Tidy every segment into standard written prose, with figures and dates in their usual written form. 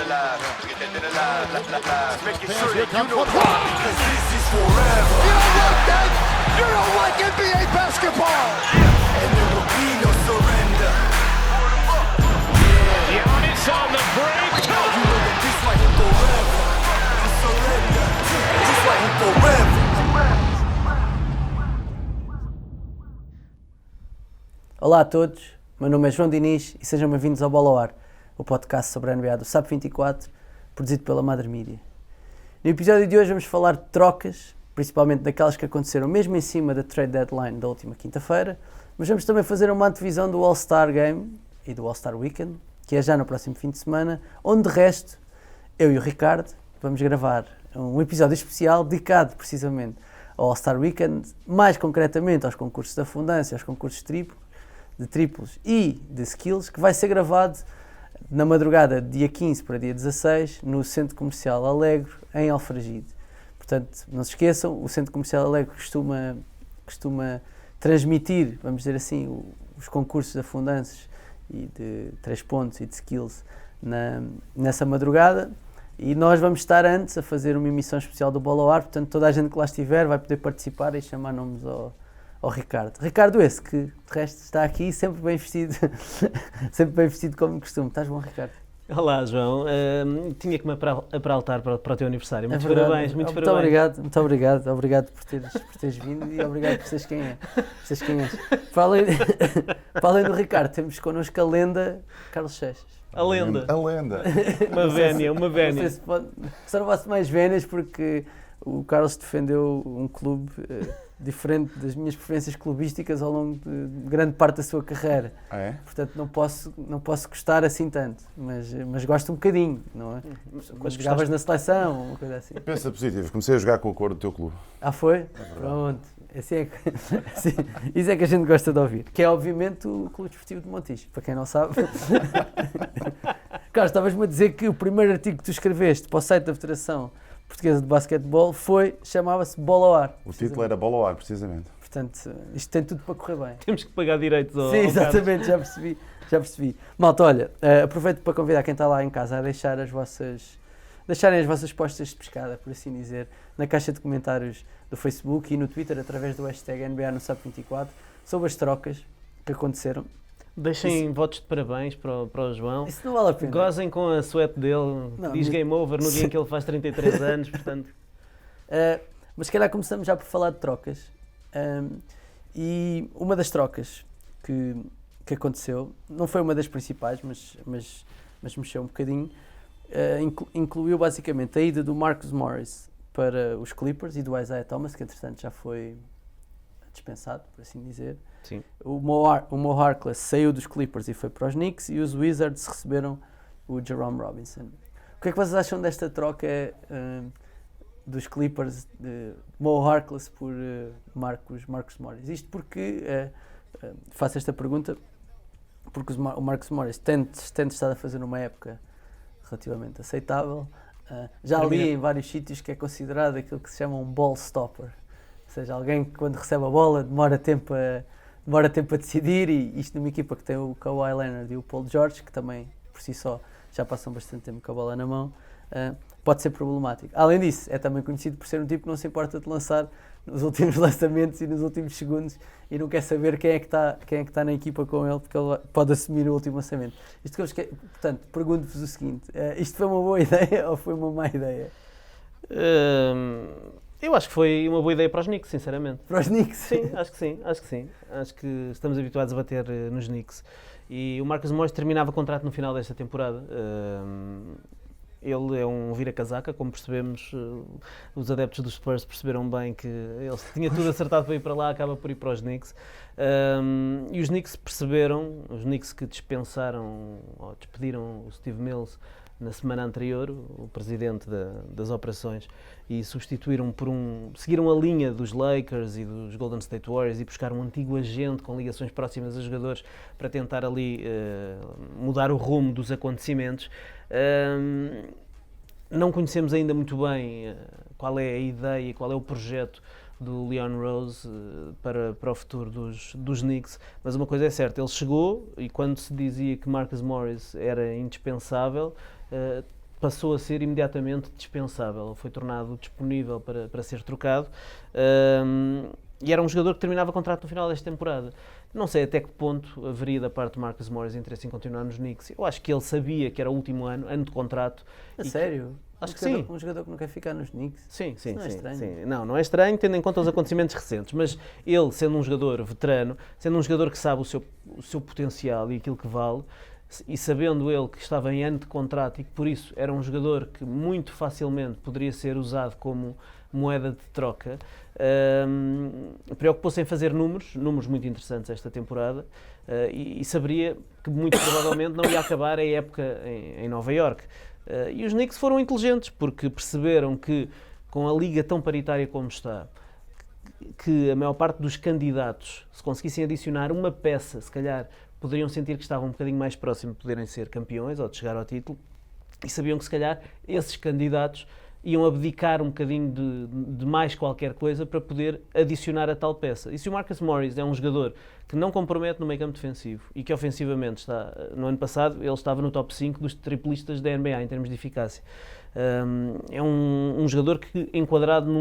alive. Making sure that you know why, because this is forever. You know what, Dad? You don't like NBA basketball. And there will be no surrender. Giannis on the break. You know that this fight is forever. No surrender. This fight is forever. Olá a todos, meu nome é João Diniz e sejam bem-vindos ao Bola ao Ar, o podcast sobre a NBA do SAP 24, produzido pela Madre Mídia. No episódio de hoje vamos falar de trocas, principalmente daquelas que aconteceram mesmo em cima da trade deadline da última quinta-feira, mas vamos também fazer uma antevisão do All-Star Game e do All-Star Weekend, que é já no próximo fim de semana, onde de resto, eu e o Ricardo vamos gravar um episódio especial dedicado precisamente ao All-Star Weekend, mais concretamente aos concursos de afundância, aos concursos de triplos e de skills, que vai ser gravado na madrugada de dia 15 para dia 16 no Centro Comercial Alegre, em Alfragide. Portanto, não se esqueçam, o Centro Comercial Alegre costuma transmitir, vamos dizer assim, os concursos de afundâncias e de 3 pontos e de skills nessa madrugada, e nós vamos estar antes a fazer uma emissão especial do Bola ao Ar, portanto toda a gente que lá estiver vai poder participar e chamar nomes ao Ricardo. Ricardo esse, que de resto está aqui sempre bem vestido, sempre bem vestido como costume. Estás bom, Ricardo? Olá, João. Tinha que me apraltar para o teu aniversário. Muitos verdade. parabéns, muitos Muito parabéns. Obrigado por teres vindo e obrigado por seres quem és. Para além do Ricardo, temos connosco a lenda Carlos Seixas. A lenda. A lenda. Uma vénia. Não sei se só não posso mais vénias porque o Carlos defendeu um clube diferente das minhas preferências clubísticas ao longo de grande parte da sua carreira. Ah, é? Portanto, não posso gostar assim tanto, mas gosto um bocadinho, não é? Quando jogavas na seleção, uma coisa assim. Pensa positivo, comecei a jogar com a cor do teu clube. Ah, foi? Pronto. Isso é que a gente gosta de ouvir. Que é, obviamente, o Clube Desportivo de Montijo, para quem não sabe. Carlos, estavas-me a dizer que o primeiro artigo que tu escreveste para o site da Federação Portuguesa de Basquetebol chamava-se Bola ao Ar. O título era Bola ao Ar, precisamente. Portanto, isto tem tudo para correr bem. Temos que pagar direitos ao Sim, ao exatamente, já percebi. Malta, olha, aproveito para convidar quem está lá em casa a deixarem as vossas postas de pescada, por assim dizer, na caixa de comentários do Facebook e no Twitter, através do hashtag NBA no SAP24, sobre as trocas que aconteceram. Deixem votos de parabéns para o João. Isso não vale a pena. Gozem com a suéte dele. Não, Diz game over no dia em que ele faz 33 anos, portanto. Mas se calhar começamos já por falar de trocas. E uma das trocas que aconteceu, não foi uma das principais, mas mexeu um bocadinho, incluiu basicamente a ida do Marcus Morris para os Clippers e do Isaiah Thomas, que entretanto já foi dispensado, por assim dizer. Sim. O Mo Harkless saiu dos Clippers e foi para os Knicks, e os Wizards receberam o Jerome Robinson. O que é que vocês acham desta troca dos Clippers de Mo Harkless por Marcus Morris? Isto porque, faço esta pergunta, porque o Marcus Morris tem estado a fazer uma época relativamente aceitável. Já li em vários sítios que é considerado aquilo que se chama um ball stopper, ou seja, alguém que quando recebe a bola demora tempo a decidir, e isto numa equipa que tem o Kawhi Leonard e o Paul George, que também por si só já passam bastante tempo com a bola na mão, pode ser problemático. Além disso, é também conhecido por ser um tipo que não se importa de lançar nos últimos lançamentos e nos últimos segundos, e não quer saber quem é que está na equipa com ele, porque ele pode assumir o último lançamento. Portanto, pergunto-vos o seguinte, isto foi uma boa ideia ou foi uma má ideia? Eu acho que foi uma boa ideia para os Knicks, sinceramente. Para os Knicks? Sim, acho que sim. Acho que estamos habituados a bater nos Knicks. E o Marcus Morris terminava o contrato no final desta temporada. Ele é um vira-casaca, como percebemos, os adeptos dos Spurs perceberam bem que ele tinha tudo acertado para ir para lá, acaba por ir para os Knicks. E os Knicks perceberam, os Knicks que dispensaram ou despediram o Steve Mills na semana anterior, o presidente das operações, e substituíram seguiram a linha dos Lakers e dos Golden State Warriors e buscaram um antigo agente com ligações próximas a jogadores para tentar ali mudar o rumo dos acontecimentos. Não conhecemos ainda muito bem qual é a ideia, qual é o projeto do Leon Rose para o futuro dos Knicks, mas uma coisa é certa, ele chegou e quando se dizia que Marcus Morris era indispensável, passou a ser imediatamente dispensável, foi tornado disponível para ser trocado, e era um jogador que terminava contrato no final desta temporada. Não sei até que ponto haveria da parte de Marcus Morris interesse em continuar nos Knicks. Eu acho que ele sabia que era o último ano de contrato. A sério? Acho que Jogador- sim. Um jogador que não quer ficar nos Knicks? Sim, sim, Não é sim, estranho? sim. Não é estranho, tendo em conta os acontecimentos recentes, mas ele, sendo um jogador veterano, sendo um jogador que sabe o seu potencial e aquilo que vale, e sabendo ele que estava em ano de contrato e que por isso era um jogador que muito facilmente poderia ser usado como moeda de troca, preocupou-se em fazer números muito interessantes esta temporada, e saberia que muito provavelmente não ia acabar a época em Nova Iorque. E os Knicks foram inteligentes porque perceberam que com a liga tão paritária como está, que a maior parte dos candidatos, se conseguissem adicionar uma peça, se calhar poderiam sentir que estavam um bocadinho mais próximos de poderem ser campeões ou de chegar ao título, e sabiam que se calhar esses candidatos iam abdicar um bocadinho de mais qualquer coisa para poder adicionar a tal peça. E se o Marcus Morris é um jogador que não compromete no meio campo defensivo e que ofensivamente está, no ano passado ele estava no top 5 dos triplistas da NBA em termos de eficácia. É um jogador que, enquadrado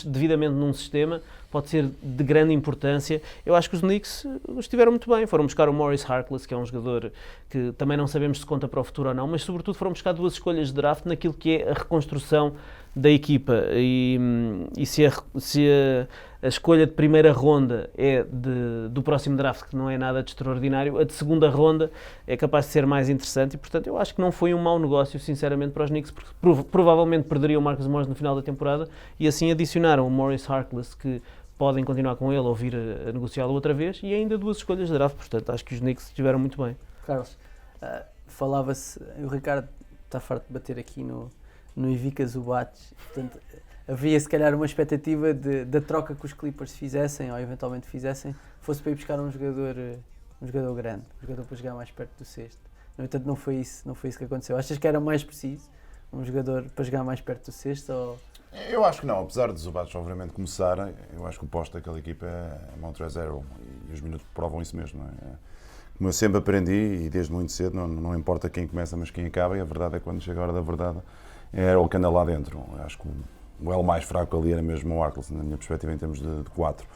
devidamente num sistema, pode ser de grande importância. Eu acho que os Knicks estiveram muito bem. Foram buscar o Maurice Harkless, que é um jogador que também não sabemos se conta para o futuro ou não, mas sobretudo foram buscar duas escolhas de draft naquilo que é a reconstrução da equipa. E se a escolha de primeira ronda é do próximo draft, que não é nada de extraordinário, a de segunda ronda é capaz de ser mais interessante e, portanto, eu acho que não foi um mau negócio, sinceramente, para os Knicks, porque provavelmente perderiam o Marcus Morris no final da temporada e assim adicionaram o Maurice Harkless, que podem continuar com ele ou vir a negociá-lo outra vez, e ainda duas escolhas de draft, portanto, acho que os Knicks estiveram muito bem. Carlos, falava-se, o Ricardo está farto de bater aqui no Ivica Zubac, portanto, havia se calhar uma expectativa da troca que os Clippers fizessem, ou eventualmente fizessem, fosse para ir buscar um jogador grande, um jogador para jogar mais perto do cesto. No entanto, não foi isso que aconteceu. Achas que era mais preciso um jogador para jogar mais perto do cesto? Ou... Eu acho que não, apesar de Zubac obviamente começar, eu acho que o posto daquela equipa é Montrezl Harrell e os minutos provam isso mesmo, não é? Como eu sempre aprendi, e desde muito cedo, não importa quem começa, mas quem acaba, e a verdade é que quando chega a hora da verdade, é o que anda lá dentro. Eu acho que o elo mais fraco ali era mesmo o Harkless, na minha perspectiva, em termos de 4.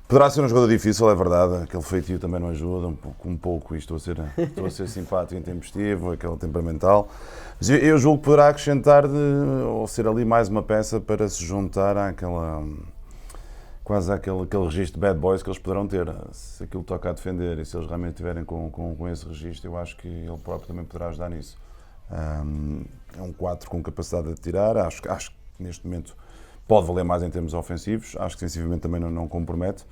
Poderá ser um jogador difícil, é verdade, aquele feitio também não ajuda, um pouco, e estou a ser simpático, intempestivo, aquele temperamental, mas eu julgo que poderá acrescentar, ou ser ali mais uma peça para se juntar àquela, quase àquele registro de bad boys que eles poderão ter. Se aquilo toca a defender e se eles realmente estiverem com esse registro, eu acho que ele próprio também poderá ajudar nisso. É um 4 com capacidade de tirar, acho que neste momento pode valer mais em termos ofensivos, acho que defensivamente também não compromete.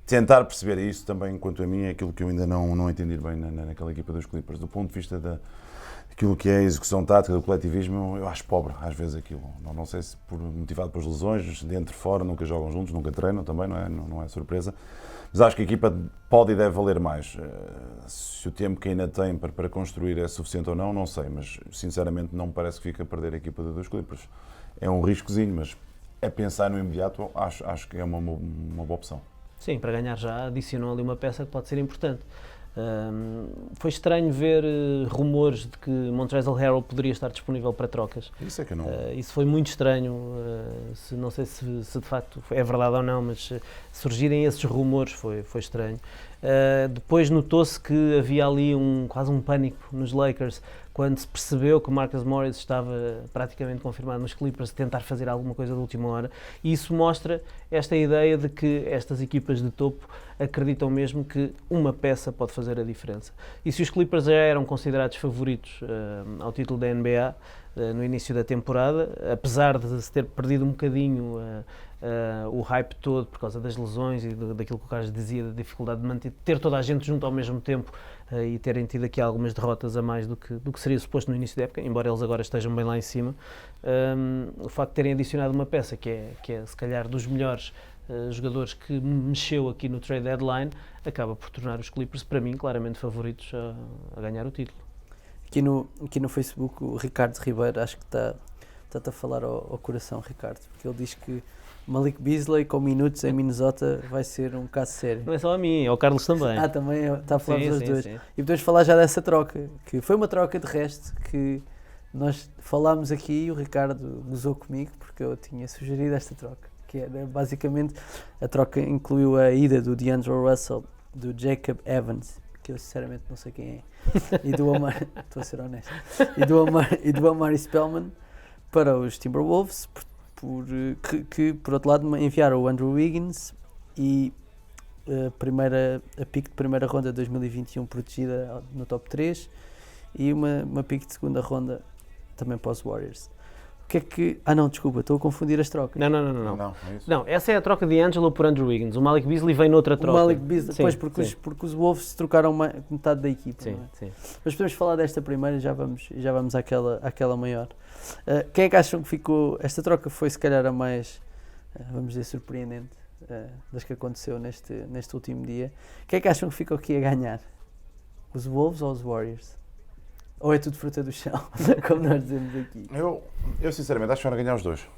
Tentar perceber isso também, quanto a mim, é aquilo que eu ainda não entendi bem naquela equipa dos Clippers. Do ponto de vista daquilo que é a execução tática, do coletivismo, eu acho pobre às vezes aquilo. Não sei se motivado pelas lesões, dentro e fora, nunca jogam juntos, nunca treinam também, não é surpresa. Mas acho que a equipa pode e deve valer mais. Se o tempo que ainda tem para construir é suficiente ou não sei, mas sinceramente não me parece que fique a perder a equipa dos Clippers. É um riscozinho, mas é pensar no imediato, acho que é uma boa opção. Sim, para ganhar já adicionou ali uma peça que pode ser importante. Foi estranho ver rumores de que Montrezl Harrell poderia estar disponível para trocas. Isso é que não. Isso foi muito estranho. Não sei se de facto é verdade ou não, mas surgirem esses rumores foi estranho. Depois notou-se que havia ali quase um pânico nos Lakers quando se percebeu que o Marcus Morris estava praticamente confirmado nos Clippers, tentar fazer alguma coisa de última hora, e isso mostra esta ideia de que estas equipas de topo acreditam mesmo que uma peça pode fazer a diferença. E se os Clippers já eram considerados favoritos ao título da NBA no início da temporada, apesar de se ter perdido um bocadinho o hype todo por causa das lesões e daquilo que o Carlos dizia, da dificuldade de ter toda a gente junto ao mesmo tempo e terem tido aqui algumas derrotas a mais do que seria suposto no início da época, embora eles agora estejam bem lá em cima, o facto de terem adicionado uma peça que é se calhar dos melhores jogadores que mexeu aqui no trade deadline, acaba por tornar os Clippers, para mim, claramente favoritos a ganhar o título. Aqui no Facebook o Ricardo Ribeiro, acho que está a falar ao coração, Ricardo, porque ele diz que Malik Beasley com minutos em Minnesota vai ser um caso sério. Não é só a mim, é o Carlos também. Também está a falar Sim, dos sim, dois. sim. E podemos falar já dessa troca, que foi uma troca de resto que nós falámos aqui e o Ricardo gozou comigo porque eu tinha sugerido esta troca, que era basicamente, a troca incluiu a ida do D'Angelo Russell, do Jacob Evans, que eu sinceramente não sei quem é, e do Omar, estou a ser honesto, e do Omari Spellman para os Timberwolves, que por outro lado enviaram o Andrew Wiggins e a pick de primeira ronda de 2021 protegida no top 3 e uma pick de segunda ronda também para os Warriors. O que é que... não, desculpa, estou a confundir as trocas. Não. Não, é isso? Não, essa é a troca de Angelo por Andrew Wiggins. O Malik Beasley vem noutra troca. O Malik Beasley, Sim, pois, sim. porque os Wolves trocaram metade da equipa. Sim, não é? sim. Mas podemos falar desta primeira e já vamos àquela maior. Quem é que acham que ficou... Esta troca foi se calhar a mais, vamos dizer, surpreendente das que aconteceu neste último dia. Quem é que acham que ficou aqui a ganhar? Os Wolves ou os Warriors? Ou é tudo fruta do chão, como nós dizemos aqui? Eu sinceramente acho que vão ganhar os dois.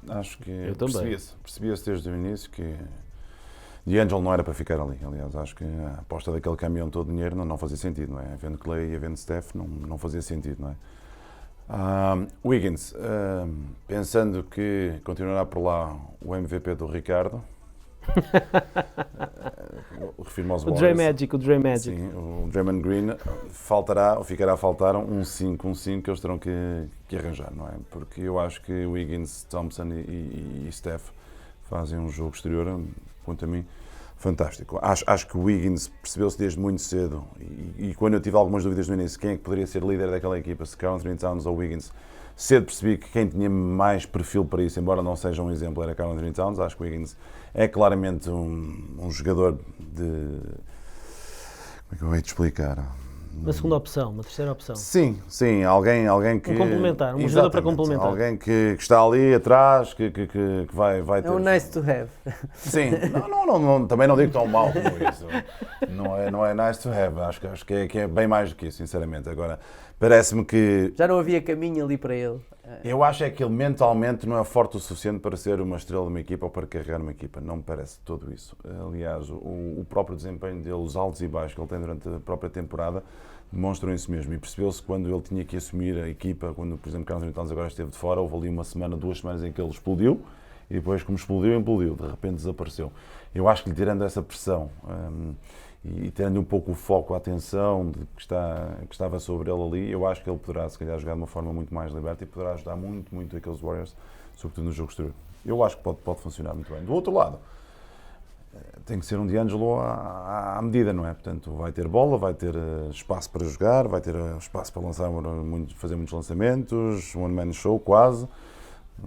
Acho que Eu também. percebia-se desde o início que D'Angelo não era para ficar ali. Aliás, acho que a aposta daquele caminhão todo de dinheiro não fazia sentido, não é? Havendo Clay e havendo Steph, não fazia sentido, não é? Wiggins, pensando que continuará por lá o MVP do Ricardo, refiro-me aos O Warriors. Dre Magic. Sim, o Draymond Green ficará a faltar um 5 que eles terão que arranjar, não é? Porque eu acho que Wiggins, Thompson e Steph fazem um jogo exterior, quanto a mim, fantástico. Acho que o Wiggins percebeu-se desde muito cedo e quando eu tive algumas dúvidas no início, quem é que poderia ser líder daquela equipa, se Karl Anthony Towns ou Wiggins, cedo percebi que quem tinha mais perfil para isso, embora não seja um exemplo, era Karl Anthony Towns. Acho que o Wiggins é claramente um jogador de... Como é que eu hei de explicar? Uma segunda opção, uma terceira opção. Sim, alguém que... Um complementar, um jogador para complementar. Alguém que está ali atrás, que vai ter... É um nice to have. Sim, também não digo tão mal como isso. Não é nice to have, acho que é bem mais do que isso, sinceramente. Agora, parece-me que... Já não havia caminho ali para ele. Eu acho é que ele mentalmente não é forte o suficiente para ser uma estrela de uma equipa ou para carregar uma equipa. Não me parece todo isso. Aliás, o próprio desempenho dele, os altos e baixos que ele tem durante a própria temporada, demonstram isso mesmo. E percebeu-se quando ele tinha que assumir a equipa, quando, por exemplo, Karl Anthony Towns agora esteve de fora, houve ali uma semana, 2 semanas em que ele explodiu, e depois, como explodiu, de repente desapareceu. Eu acho que lhe tirando essa pressão e tirando um pouco o foco, a atenção que estava sobre ele ali, eu acho que ele poderá, se calhar, jogar de uma forma muito mais liberta e poderá ajudar muito aqueles Warriors, sobretudo no jogo exterior. Eu acho que pode funcionar muito bem. Do outro lado, tem que ser um D'Angelo à medida, não é? Portanto, vai ter bola, vai ter espaço para jogar, vai ter espaço para fazer muitos lançamentos, one man show quase,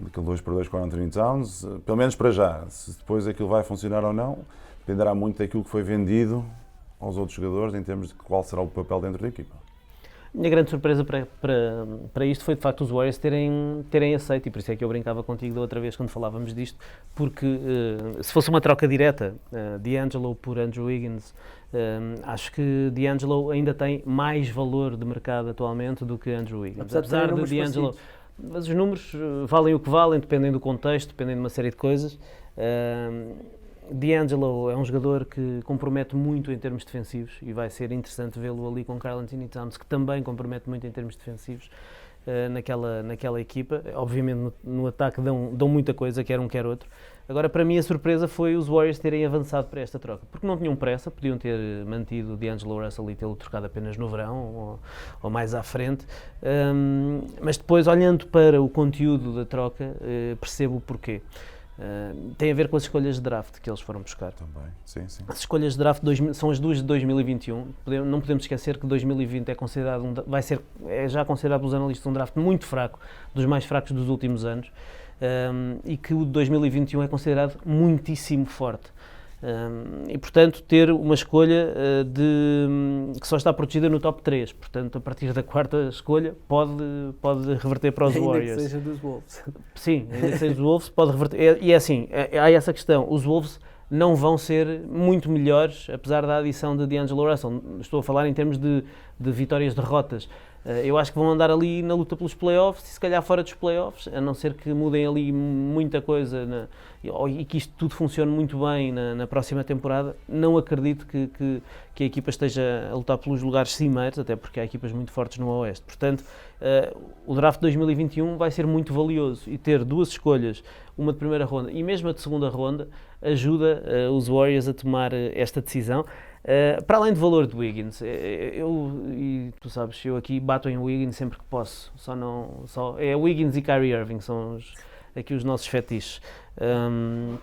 aquele 2x2 com o Anthony Towns, pelo menos para já. Se depois aquilo vai funcionar ou não, dependerá muito daquilo que foi vendido aos outros jogadores em termos de qual será o papel dentro da equipa. A minha grande surpresa para isto foi de facto os Warriors terem aceito, e por isso é que eu brincava contigo da outra vez quando falávamos disto, porque se fosse uma troca direta, D'Angelo por Andrew Wiggins, acho que D'Angelo ainda tem mais valor de mercado atualmente do que Andrew Wiggins. Apesar de D'Angelo, mas os números valem o que valem, dependem do contexto, dependem de uma série de coisas. D'Angelo é um jogador que compromete muito em termos defensivos e vai ser interessante vê-lo ali com Karl Anthony Towns, que também compromete muito em termos defensivos naquela equipa. Obviamente no ataque dão muita coisa, quer um quer outro. Agora, para mim, a surpresa foi os Warriors terem avançado para esta troca, porque não tinham pressa, podiam ter mantido o D'Angelo Russell e tê-lo trocado apenas no verão ou mais à frente, mas depois, olhando para o conteúdo da troca, percebo o porquê. Tem a ver com as escolhas de draft que eles foram buscar. Também, sim. As escolhas de draft são as duas de 2021. Não podemos esquecer que 2020 é já considerado pelos analistas um draft muito fraco, dos mais fracos dos últimos anos, e que o de 2021 é considerado muitíssimo forte. E portanto ter uma escolha que só está protegida no top 3, portanto a partir da quarta escolha pode reverter para os Warriors. Ainda que seja dos Wolves. Sim, ainda que seja dos Wolves pode reverter, e é assim, há essa questão, os Wolves não vão ser muito melhores apesar da adição de D'Angelo Russell, estou a falar em termos de vitórias-derrotas. Eu acho que vão andar ali na luta pelos playoffs e se calhar fora dos playoffs, a não ser que mudem ali muita coisa e que isto tudo funcione muito bem na próxima temporada. Não acredito que a equipa esteja a lutar pelos lugares cimeiros, até porque há equipas muito fortes no Oeste. Portanto, o draft de 2021 vai ser muito valioso e ter 2 escolhas, uma de primeira ronda e mesmo a de segunda ronda, ajuda os Warriors a tomar esta decisão. Para além do valor de Wiggins, e tu sabes, eu aqui bato em Wiggins sempre que posso, é Wiggins e Kyrie Irving, são aqui os nossos fetiches.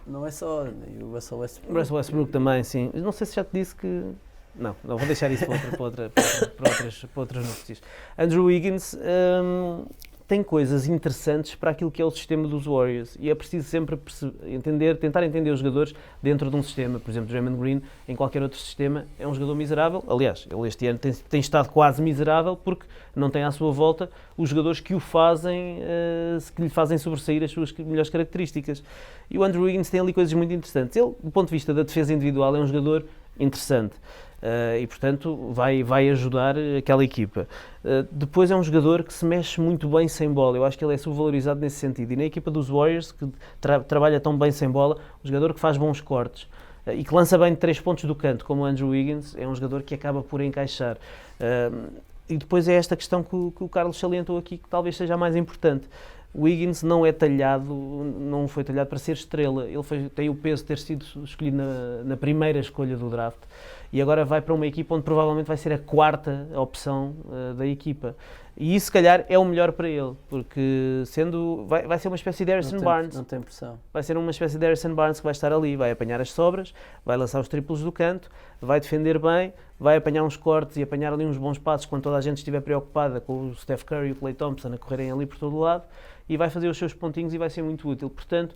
Não é só, e o Russell Westbrook. Russell Westbrook também, sim. Não sei se já te disse que... Não, vou deixar isso para outras notícias. Andrew Wiggins tem coisas interessantes para aquilo que é o sistema dos Warriors e é preciso sempre tentar entender os jogadores dentro de um sistema. Por exemplo, Draymond Green, em qualquer outro sistema, é um jogador miserável. Aliás, ele este ano tem estado quase miserável porque não tem à sua volta os jogadores que que lhe fazem sobressair as suas melhores características. E o Andrew Wiggins tem ali coisas muito interessantes. Ele, do ponto de vista da defesa individual, é um jogador interessante. E portanto vai ajudar aquela equipa. Depois é um jogador que se mexe muito bem sem bola, eu acho que ele é subvalorizado nesse sentido, e na equipa dos Warriors, que trabalha tão bem sem bola, um jogador que faz bons cortes e que lança bem de 3 pontos do canto, como o Andrew Wiggins, é um jogador que acaba por encaixar. E depois é esta questão que o Carlos salientou aqui, que talvez seja a mais importante. O Wiggins não foi talhado para ser estrela, ele tem o peso de ter sido escolhido na primeira escolha do draft e agora vai para uma equipa onde provavelmente vai ser a 4ª opção da equipa. E isso, se calhar, é o melhor para ele, porque vai ser uma espécie de Harrison Barnes. Não tem pressão. Vai ser uma espécie de Harrison Barnes que vai estar ali, vai apanhar as sobras, vai lançar os triplos do canto, vai defender bem, vai apanhar uns cortes e apanhar ali uns bons passos quando toda a gente estiver preocupada com o Steph Curry e o Klay Thompson a correrem ali por todo o lado, e vai fazer os seus pontinhos e vai ser muito útil. Portanto,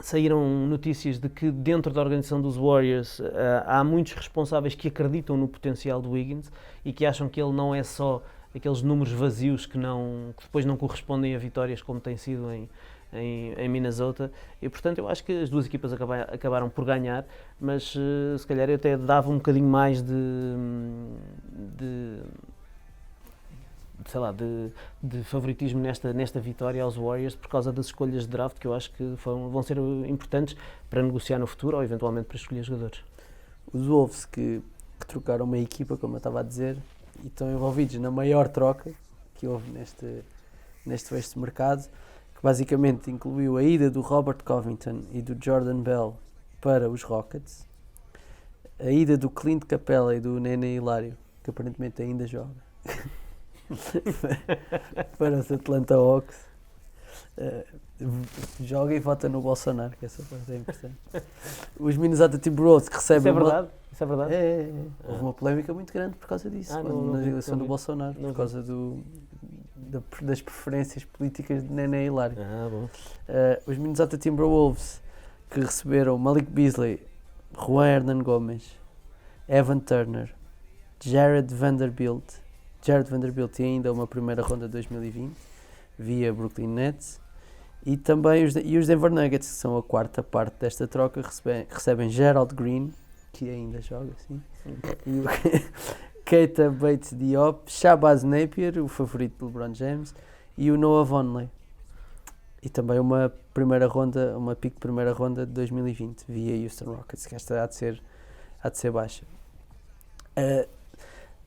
saíram notícias de que dentro da organização dos Warriors há muitos responsáveis que acreditam no potencial do Wiggins e que acham que ele não é só aqueles números vazios que depois não correspondem a vitórias como tem sido em Minnesota, e portanto eu acho que as 2 equipas acabaram por ganhar, mas se calhar eu até dava um bocadinho mais de favoritismo nesta vitória aos Warriors por causa das escolhas de draft, que eu acho que vão ser importantes para negociar no futuro ou eventualmente para escolher jogadores. Os Wolves que trocaram uma equipa, como eu estava a dizer, e estão envolvidos na maior troca que houve neste fecho de mercado, que basicamente incluiu a ida do Robert Covington e do Jordan Bell para os Rockets, a ida do Clint Capella e do Nene Hilário, que aparentemente ainda joga, para os Atlanta Hawks. Joga e vota no Bolsonaro, que essa parte é importante. Os Minnesota Timberwolves que recebem... Isso é verdade? Houve uma polémica muito grande por causa disso, na eleição do Bolsonaro, por causa das preferências políticas de Nene Hilário. Bom. Os Minnesota Timberwolves que receberam Malik Beasley, Juan Hernan Gomes, Evan Turner, Jared Vanderbilt e ainda uma primeira ronda de 2020 via Brooklyn Nets, e também os Denver Nuggets, que são a 4ª parte desta troca, recebem Gerald Green, que ainda joga, sim, e o Keita Bates-Diop, Shabazz Napier, o favorito de LeBron James, e o Noah Vonleh, e também uma pick de primeira ronda de 2020 via Houston Rockets, que esta há de ser baixa.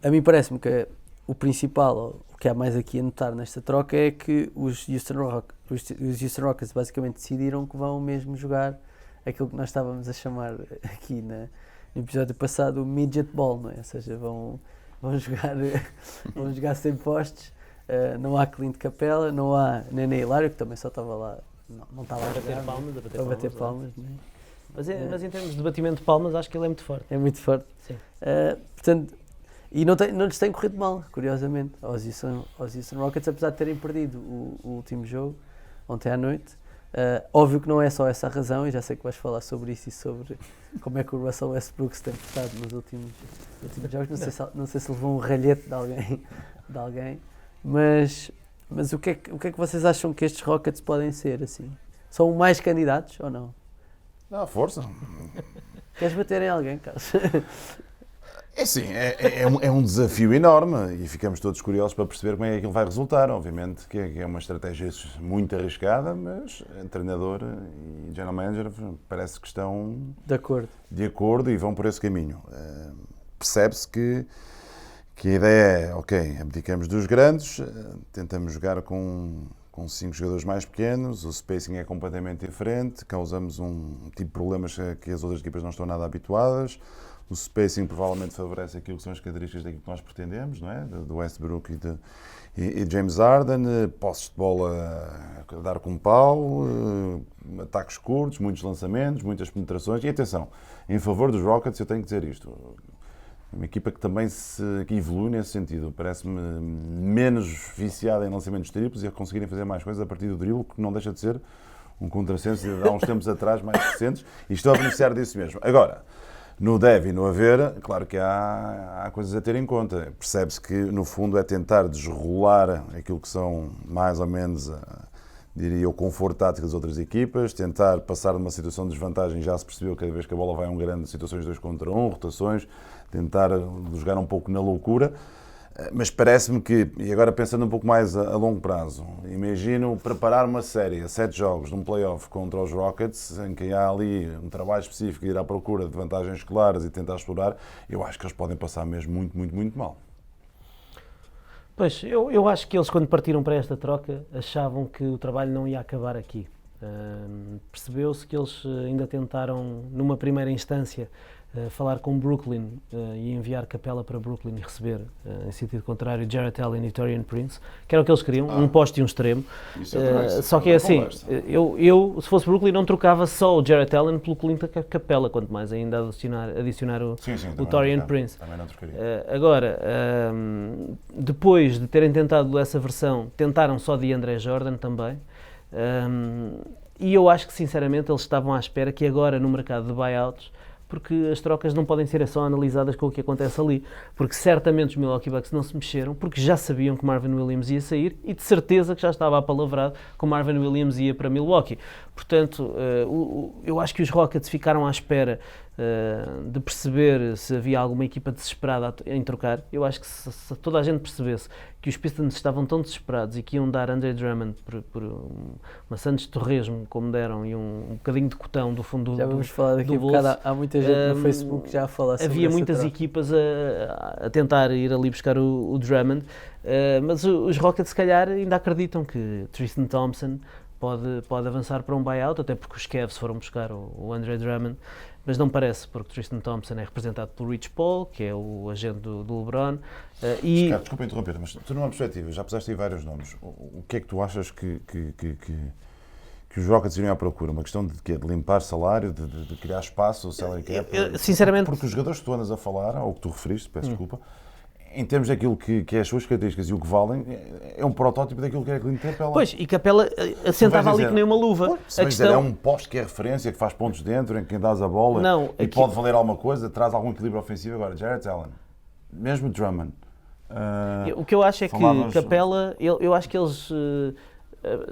A mim parece-me que o principal, o que há mais aqui a notar nesta troca, é que os Houston Rockets basicamente decidiram que vão mesmo jogar aquilo que nós estávamos a chamar aqui no episódio passado o midget ball, não é? Ou seja, vão jogar sem postes, não há Clint Capella, não há Nene Hilário, que também só estava lá, não estava a bater palmas, não é? Mas em termos de batimento de palmas, acho que ele é muito forte. É muito forte. Sim. Portanto, e não lhes tem corrido mal, curiosamente, aos Houston Rockets, apesar de terem perdido o último jogo, ontem à noite. Óbvio que não é só essa a razão, e já sei que vais falar sobre isso e sobre como é que o Russell Westbrook se tem portado nos últimos jogos. Não sei se levou um ralhete de alguém, mas o que é que vocês acham que estes Rockets podem ser, assim? São mais candidatos ou não? Não, força. Queres bater em alguém, Carlos? É sim, é um desafio enorme e ficamos todos curiosos para perceber como é que aquilo vai resultar. Obviamente que é uma estratégia muito arriscada, mas treinador e general manager parece que estão de acordo e vão por esse caminho. Percebe-se que a ideia é, ok, abdicamos dos grandes, tentamos jogar com 5 jogadores mais pequenos, o spacing é completamente diferente, causamos um tipo de problemas que as outras equipas não estão nada habituadas. O spacing provavelmente favorece aquilo que são as características daquilo que nós pretendemos, não é? Do Westbrook e James Harden, posses de bola a dar com pau, ataques curtos, muitos lançamentos, muitas penetrações. E atenção, em favor dos Rockets eu tenho que dizer isto. Uma equipa que também que evolui nesse sentido. Parece-me menos viciada em lançamentos triplos e a conseguirem fazer mais coisas a partir do drible, que não deixa de ser um contrassenso de há uns tempos atrás, mais recentes, e estou a beneficiar disso mesmo. Agora, no deve e no haver, claro que há coisas a ter em conta. Percebe-se que, no fundo, é tentar desrolar aquilo que são, mais ou menos, diria, o conforto tático das outras equipas, tentar passar de uma situação de desvantagem, já se percebeu cada vez que a bola vai a um grande, situações 2 contra 1, rotações, tentar jogar um pouco na loucura. Mas parece-me que, e agora pensando um pouco mais a longo prazo, imagino preparar uma série a 7 jogos de um playoff contra os Rockets, em que há ali um trabalho específico de ir à procura de vantagens claras e tentar explorar. Eu acho que eles podem passar mesmo muito, muito, muito mal. Pois, eu acho que eles, quando partiram para esta troca, achavam que o trabalho não ia acabar aqui. Percebeu-se que eles ainda tentaram, numa primeira instância, falar com Brooklyn e enviar Capela para Brooklyn e receber, em sentido contrário, Jarrett Allen e Taurean Prince, que era o que eles queriam, um poste e um extremo. Só que é assim, eu, se fosse Brooklyn, não trocava só o Jarrett Allen pelo Clint Capela, quanto mais ainda adicionar o Taurean Prince. Também não trocaria. Agora, depois de terem tentado essa versão, tentaram só de André Jordan também. E eu acho que, sinceramente, eles estavam à espera que agora, no mercado de buyouts, porque as trocas não podem ser só analisadas com o que acontece ali, porque certamente os Milwaukee Bucks não se mexeram, porque já sabiam que Marvin Williams ia sair e de certeza que já estava apalavrado que o Marvin Williams ia para Milwaukee. Portanto, eu acho que os Rockets ficaram à espera de perceber se havia alguma equipa desesperada em trocar. Eu acho que se toda a gente percebesse que os Pistons estavam tão desesperados e que iam dar Andre Drummond por uma Santos Torresmo, como deram, e um bocadinho de cotão do fundo do Já vamos falar daqui a bolso. bocado. Há muita gente no Facebook que já fala sobre Havia essa muitas troca. equipas a tentar ir ali buscar o Drummond, mas os Rockets se calhar ainda acreditam que Tristan Thompson pode avançar para um buyout, até porque os Cavs foram buscar o Andre Drummond, mas não parece, porque Tristan Thompson é representado pelo Rich Paul, que é o agente do LeBron. Ricardo, desculpa interromper, mas tu, numa perspectiva, já puseste aí vários nomes. O que é que tu achas que os Rockets iriam à procura? Uma questão de quê? De limpar salário, de criar espaço, o salary cap? Sinceramente, Porque os jogadores que tu andas a falar, ou que tu referiste, peço desculpa, em termos daquilo que é as suas características e o que valem, é um protótipo daquilo que é Clint Capela. Pois, e Capela assentava ali que nem uma luva. A questão é um poste que é referência, que faz pontos dentro, em quem dás a bola e pode valer alguma coisa, traz algum equilíbrio ofensivo. Agora, Jarrett Allen, mesmo Drummond. O que eu acho é que Capela, eu acho que eles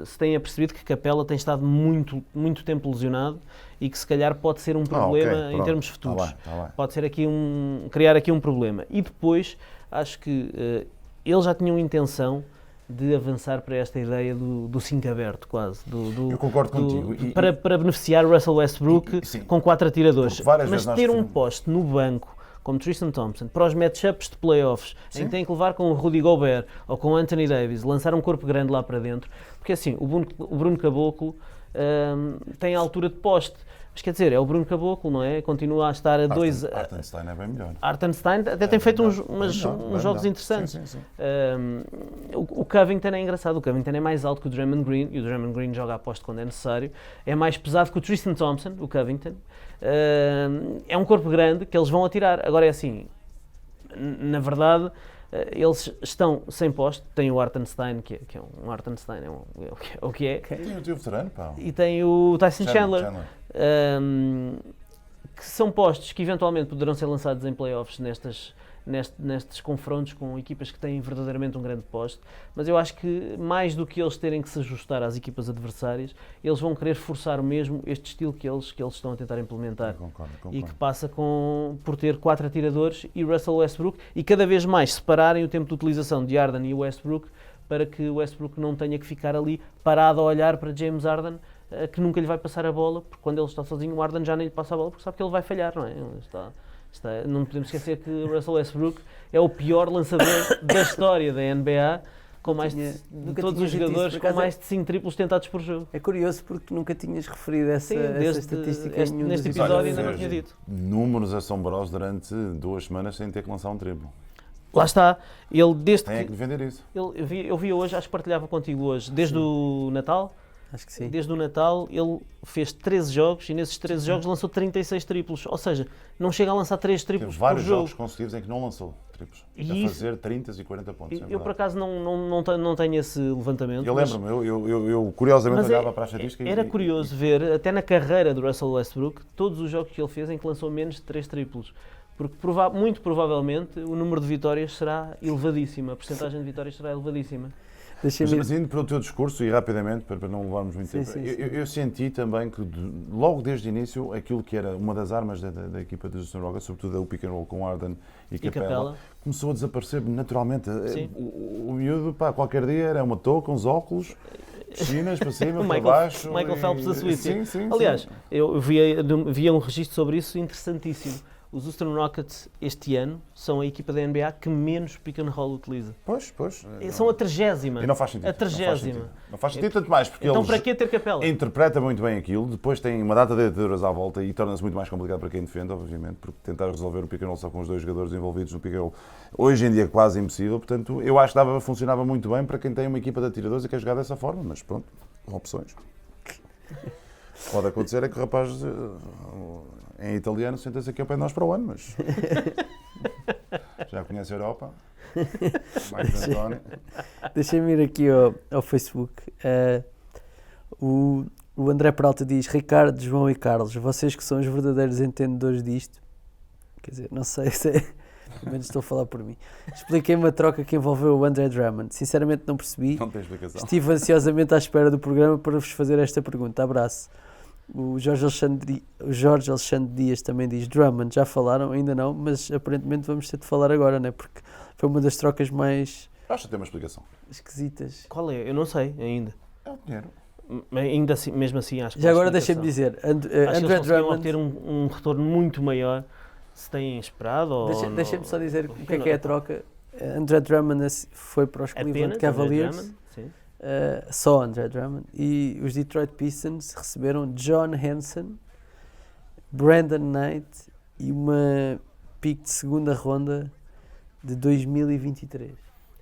se têm apercebido que Capela tem estado muito tempo lesionado e que se calhar pode ser um problema em termos futuros. Tá bem. Pode ser aqui criar aqui um problema. E depois, acho que eles já tinham intenção de avançar para esta ideia do 5 aberto, quase. Eu concordo contigo. Para beneficiar o Russell Westbrook com 4 atiradores. Mas ter um poste no banco, como Tristan Thompson, para os matchups de playoffs, em que tem que levar com o Rudy Gobert ou com o Anthony Davis, lançar um corpo grande lá para dentro, porque assim, o Bruno Caboclo tem a altura de poste. Mas quer dizer, é o Bruno Caboclo, não é? Continua a estar a dois... Hartenstein é bem melhor. Hartenstein até tem feito uns jogos interessantes. Sim. O Covington é engraçado. O Covington é mais alto que o Draymond Green e o Draymond Green joga a poste quando é necessário. É mais pesado que o Tristan Thompson, o Covington. É um corpo grande que eles vão atirar. Agora é assim, na verdade... Eles estão sem poste, tem o Hartenstein, que é um Hartenstein, é o que é. Tem o teu veterano, pá. E tem o Tyson Chandler. Que são postes que eventualmente poderão ser lançados em playoffs nestes confrontos com equipas que têm verdadeiramente um grande poste, mas eu acho que mais do que eles terem que se ajustar às equipas adversárias, eles vão querer forçar o mesmo este estilo que eles estão a tentar implementar. Concordo. E que passa por ter 4 atiradores e Russell Westbrook e cada vez mais separarem o tempo de utilização de Harden e Westbrook para que o Westbrook não tenha que ficar ali parado a olhar para James Harden, que nunca lhe vai passar a bola, porque quando ele está sozinho o Harden já nem lhe passa a bola porque sabe que ele vai falhar, não é? Não podemos esquecer que o Russell Westbrook é o pior lançador da história da NBA, com mais de todos os jogadores com mais de 5 triplos tentados por jogo. É curioso porque nunca tinhas referido essa estatística em nenhum neste dos episódio episódios. ainda não tinha dito. Números assombrosos durante 2 semanas sem ter que lançar um triplo. Lá está, ele desde Tem que defender isso. eu vi hoje, acho que partilhava contigo hoje, desde o Natal. Acho que sim. Desde o Natal ele fez 13 jogos e nesses 13 jogos lançou 36 triplos, ou seja, não chega a lançar 3 Teve triplos por vários jogo. jogos consecutivos em que não lançou triplos. E A isso- fazer 30 e 40 pontos. Eu por acaso não tenho esse levantamento. Eu mas- lembro-me, eu curiosamente mas olhava para a estatística era curioso ver, até na carreira do Russell Westbrook, todos os jogos que ele fez em que lançou menos de 3 triplos. Porque muito provavelmente o número de vitórias será elevadíssimo, a percentagem de vitórias será elevadíssima. Deixa-me Mas indo pelo teu discurso e rapidamente, para não levarmos muito tempo, eu senti também que logo desde o início aquilo que era uma das armas da equipa de Houston Rockets, sobretudo o pick and roll com Harden e Capela, começou a desaparecer naturalmente. Sim. O miúdo, qualquer dia era uma touca, uns óculos, piscinas para cima, para Michael, baixo. Michael Phelps da Suíça. Sim. Aliás, eu via um registro sobre isso interessantíssimo. Os Houston Rockets este ano são a equipa da NBA que menos pick and roll utiliza. Pois. São a 30ª. E não faz sentido. A 30ª. Não faz sentido, tanto mais porque Então eles para que ter Capela? interpreta muito bem aquilo, depois tem uma data de atiradores à volta e torna-se muito mais complicado para quem defende, obviamente, porque tentar resolver o pick and roll só com os 2 jogadores envolvidos no pick and roll hoje em dia é quase impossível, portanto eu acho que funcionava muito bem para quem tem uma equipa de atiradores e quer jogar dessa forma, mas pronto, opções. Pode acontecer é que o rapaz em italiano senta-se aqui ao pé de nós para o ano, mas já conhece a Europa. Marcos António. Deixa-me ir aqui ao Facebook. O André Peralta diz: Ricardo, João e Carlos, vocês que são os verdadeiros entendedores disto, quer dizer, não sei se é, pelo menos estou a falar por mim, expliquem-me a troca que envolveu o Andre Drummond. Sinceramente não percebi. Não tem explicação. Estive ansiosamente à espera do programa para vos fazer esta pergunta. Abraço. O Jorge Alexandre Dias também diz: Drummond, já falaram? Ainda não, mas aparentemente vamos ter de falar agora, né? Porque foi uma das trocas mais Acho que tem uma explicação. esquisitas. Qual é? Eu não sei ainda. É o dinheiro. Ainda assim, mesmo assim, acho que Já há agora explicação. deixem-me dizer, Acho que Andre eles conseguiam Drummond. obter um retorno muito maior se têm esperado ou Deixem-me só dizer o que é a troca. Andre Drummond foi para os Cleveland apenas Cavaliers. Andre Drummond, sim. Só Andre Drummond, e os Detroit Pistons receberam John Henson, Brandon Knight e uma pick de segunda ronda de 2023.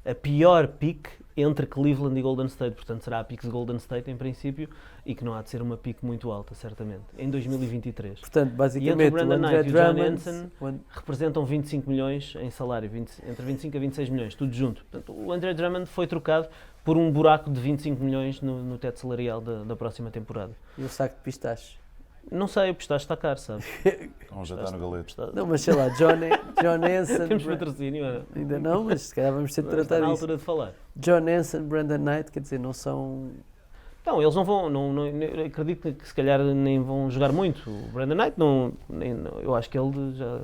A pior pick entre Cleveland e Golden State, portanto será a pick de Golden State em princípio e que não há de ser uma pick muito alta, certamente, em 2023. Portanto, E basicamente, entre o Brandon Andre Knight e o John Drummond, Henson representam 25 milhões em salário, entre 25 a 26 milhões, tudo junto. Portanto, o Andre Drummond foi trocado por um buraco de 25 milhões no teto salarial da próxima temporada. e o saco de pistaches. Não sei, o pistache está caro, sabe? Vamos já estar no galeto. Não, mas sei lá, John Henson. Temos patrocínio, era? Ainda não, mas se calhar vamos ter de Está tratar na disso. altura de falar. John Henson, Brandon Knight, quer dizer, não são. Não, eles não vão, eu acredito que se calhar nem vão jogar muito. O Brandon Knight, eu acho que ele já,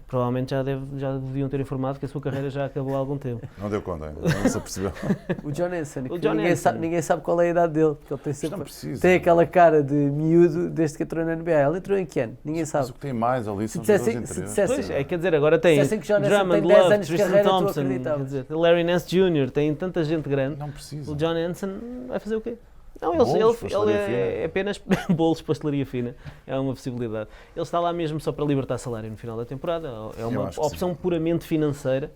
provavelmente já deviam ter informado que a sua carreira já acabou há algum tempo. Não deu conta ainda, não se apercebeu. O John Henson, que John Henson. ninguém sabe qual é a idade dele, porque ele tem Mas não sempre. precisa. Tem aquela cara de miúdo desde que entrou na NBA. Ele entrou em que ano? Ninguém Mas sabe. o que tem mais ali são os dissessem- jogadores se interiores. dissessem- Pois, quer dizer, agora tem dissessem que John Henson Drummond, tem 10 Love, anos de Tristan carreira, tu Thompson, acreditavas. quer dizer, Larry Nance Jr., tem tanta gente grande. Não precisa. O John Henson vai fazer o quê? Não, Bolos, ele pastelaria é fina. apenas bolos, pastelaria fina. É uma possibilidade. Ele está lá mesmo só para libertar salário no final da temporada. É uma acho que opção puramente financeira.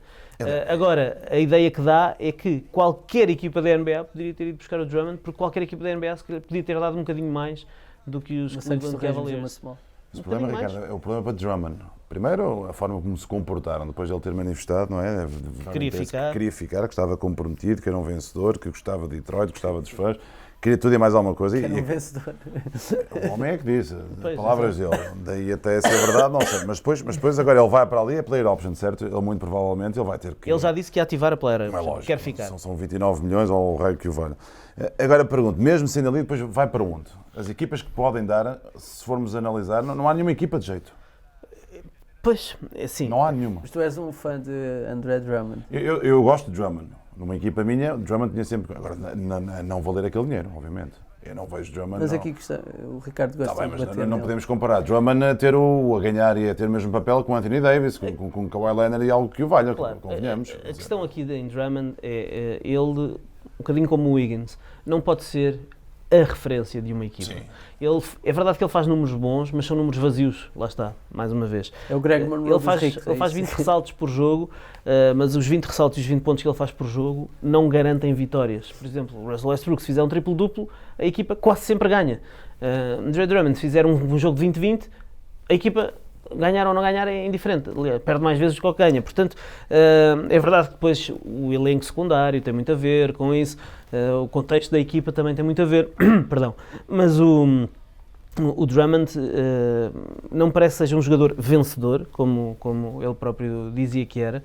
Agora, a ideia que dá é que qualquer equipa da NBA poderia ter ido buscar o Drummond, porque qualquer equipa da NBA se calhar podia ter dado um bocadinho mais do que os Não sei se Cleveland tu arranjas uma Cavaliers. small. Mas o problema, bocadinho Ricardo, é o problema para Drummond. Primeiro, a forma como se comportaram, depois de ele ter manifestado, não é? Queria ficar. Que queria ficar, que estava comprometido, que era um vencedor, que gostava de Detroit, que gostava dos fãs, queria tudo e mais alguma coisa. Que era um vencedor. O homem é que disse, Pois, palavras dele. Daí até ser verdade, não sei. Mas depois agora ele vai para ali, é player option, certo? Ele muito provavelmente ele vai ter que... Ele já disse que ia ativar a player, Não é lógico, quer ficar. São 29 milhões ou o raio que o valha. Agora pergunto, mesmo sendo ali, depois vai para onde? As equipas que podem dar, se formos analisar, não há nenhuma equipa de jeito. Pois, é assim. Não há nenhuma. Mas tu és um fã de André Drummond. Eu gosto de Drummond. Numa equipa minha, Drummond tinha sempre... Agora, não valer aquele dinheiro, obviamente. Eu não vejo Drummond, Mas não. aqui o Ricardo gosta Tá bem, de mas bater não nele. podemos comparar Drummond a ganhar e a ter o mesmo papel com Anthony Davis, com Kawhi Leonard e algo que o valha, Claro, convenhamos. a questão aqui em Drummond é ele, um bocadinho como o Wiggins, não pode ser a referência de uma equipa. Sim. É verdade que ele faz números bons, mas são números vazios, lá está, mais uma vez. É o Greg Monroe Ele dos faz, ricos, é ele faz isso. 20 ressaltos por jogo, mas os 20 ressaltos e os 20 pontos que ele faz por jogo não garantem vitórias. Por exemplo, o Russell Westbrook, se fizer um triplo-duplo, a equipa quase sempre ganha. Andre Drummond, se fizer um jogo de 20-20, a equipa, ganhar ou não ganhar, é indiferente. Aliás, perde mais vezes do que ganha. Portanto, é verdade que depois o elenco secundário tem muito a ver com isso, o contexto da equipa também tem muito a ver, perdão, mas o Drummond não parece que seja um jogador vencedor, como ele próprio dizia que era,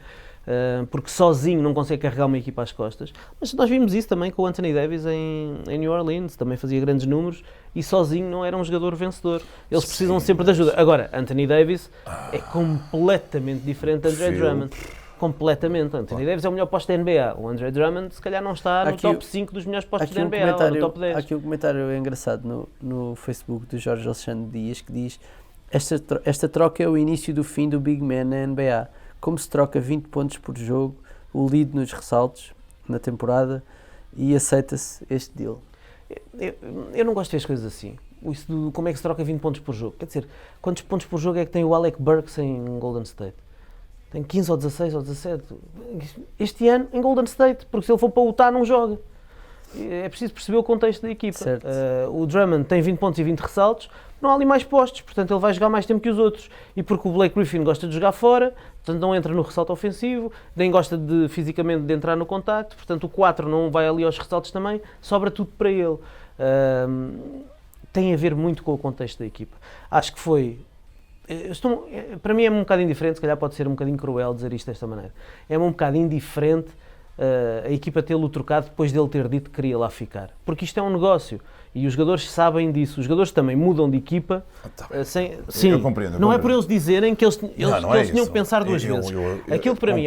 porque sozinho não consegue carregar uma equipa às costas. Mas nós vimos isso também com o Anthony Davis em New Orleans, também fazia grandes números e sozinho não era um jogador vencedor. Eles precisam sempre de ajuda. Agora, Anthony Davis é completamente diferente de Andre Drummond. Completamente. Anthony Davis é o melhor posto da NBA. O Andre Drummond, se calhar, não está no top 5 dos melhores postos da NBA, ou no top 10. Há aqui um comentário engraçado no Facebook do Jorge Alexandre Dias que diz: esta troca é o início do fim do Big Man na NBA. Como se troca 20 pontos por jogo, o lead nos ressaltos na temporada e aceita-se este deal. Eu não gosto de ver as coisas assim. Como é que se troca 20 pontos por jogo? Quer dizer, quantos pontos por jogo é que tem o Alec Burks em Golden State? Tem 15 ou 16 ou 17. Este ano em Golden State, porque se ele for para Utah não joga. É preciso perceber o contexto da equipa. O Drummond tem 20 pontos e 20 ressaltos, não há ali mais postos, portanto ele vai jogar mais tempo que os outros. E porque o Blake Griffin gosta de jogar fora, portanto não entra no ressalto ofensivo, nem gosta fisicamente de entrar no contacto, portanto o 4 não vai ali aos ressaltos também, sobra tudo para ele. Tem a ver muito com o contexto da equipa. Acho que foi... para mim é um bocado indiferente, se calhar pode ser um bocadinho cruel dizer isto desta maneira. É um bocado indiferente a equipa tê-lo trocado depois dele ter dito que queria lá ficar. Porque isto é um negócio e os jogadores sabem disso. Os jogadores também mudam de equipa. Sim, eu compreendo. Não é por eles dizerem que eles tinham que pensar duas Eu vezes. Aquilo para mim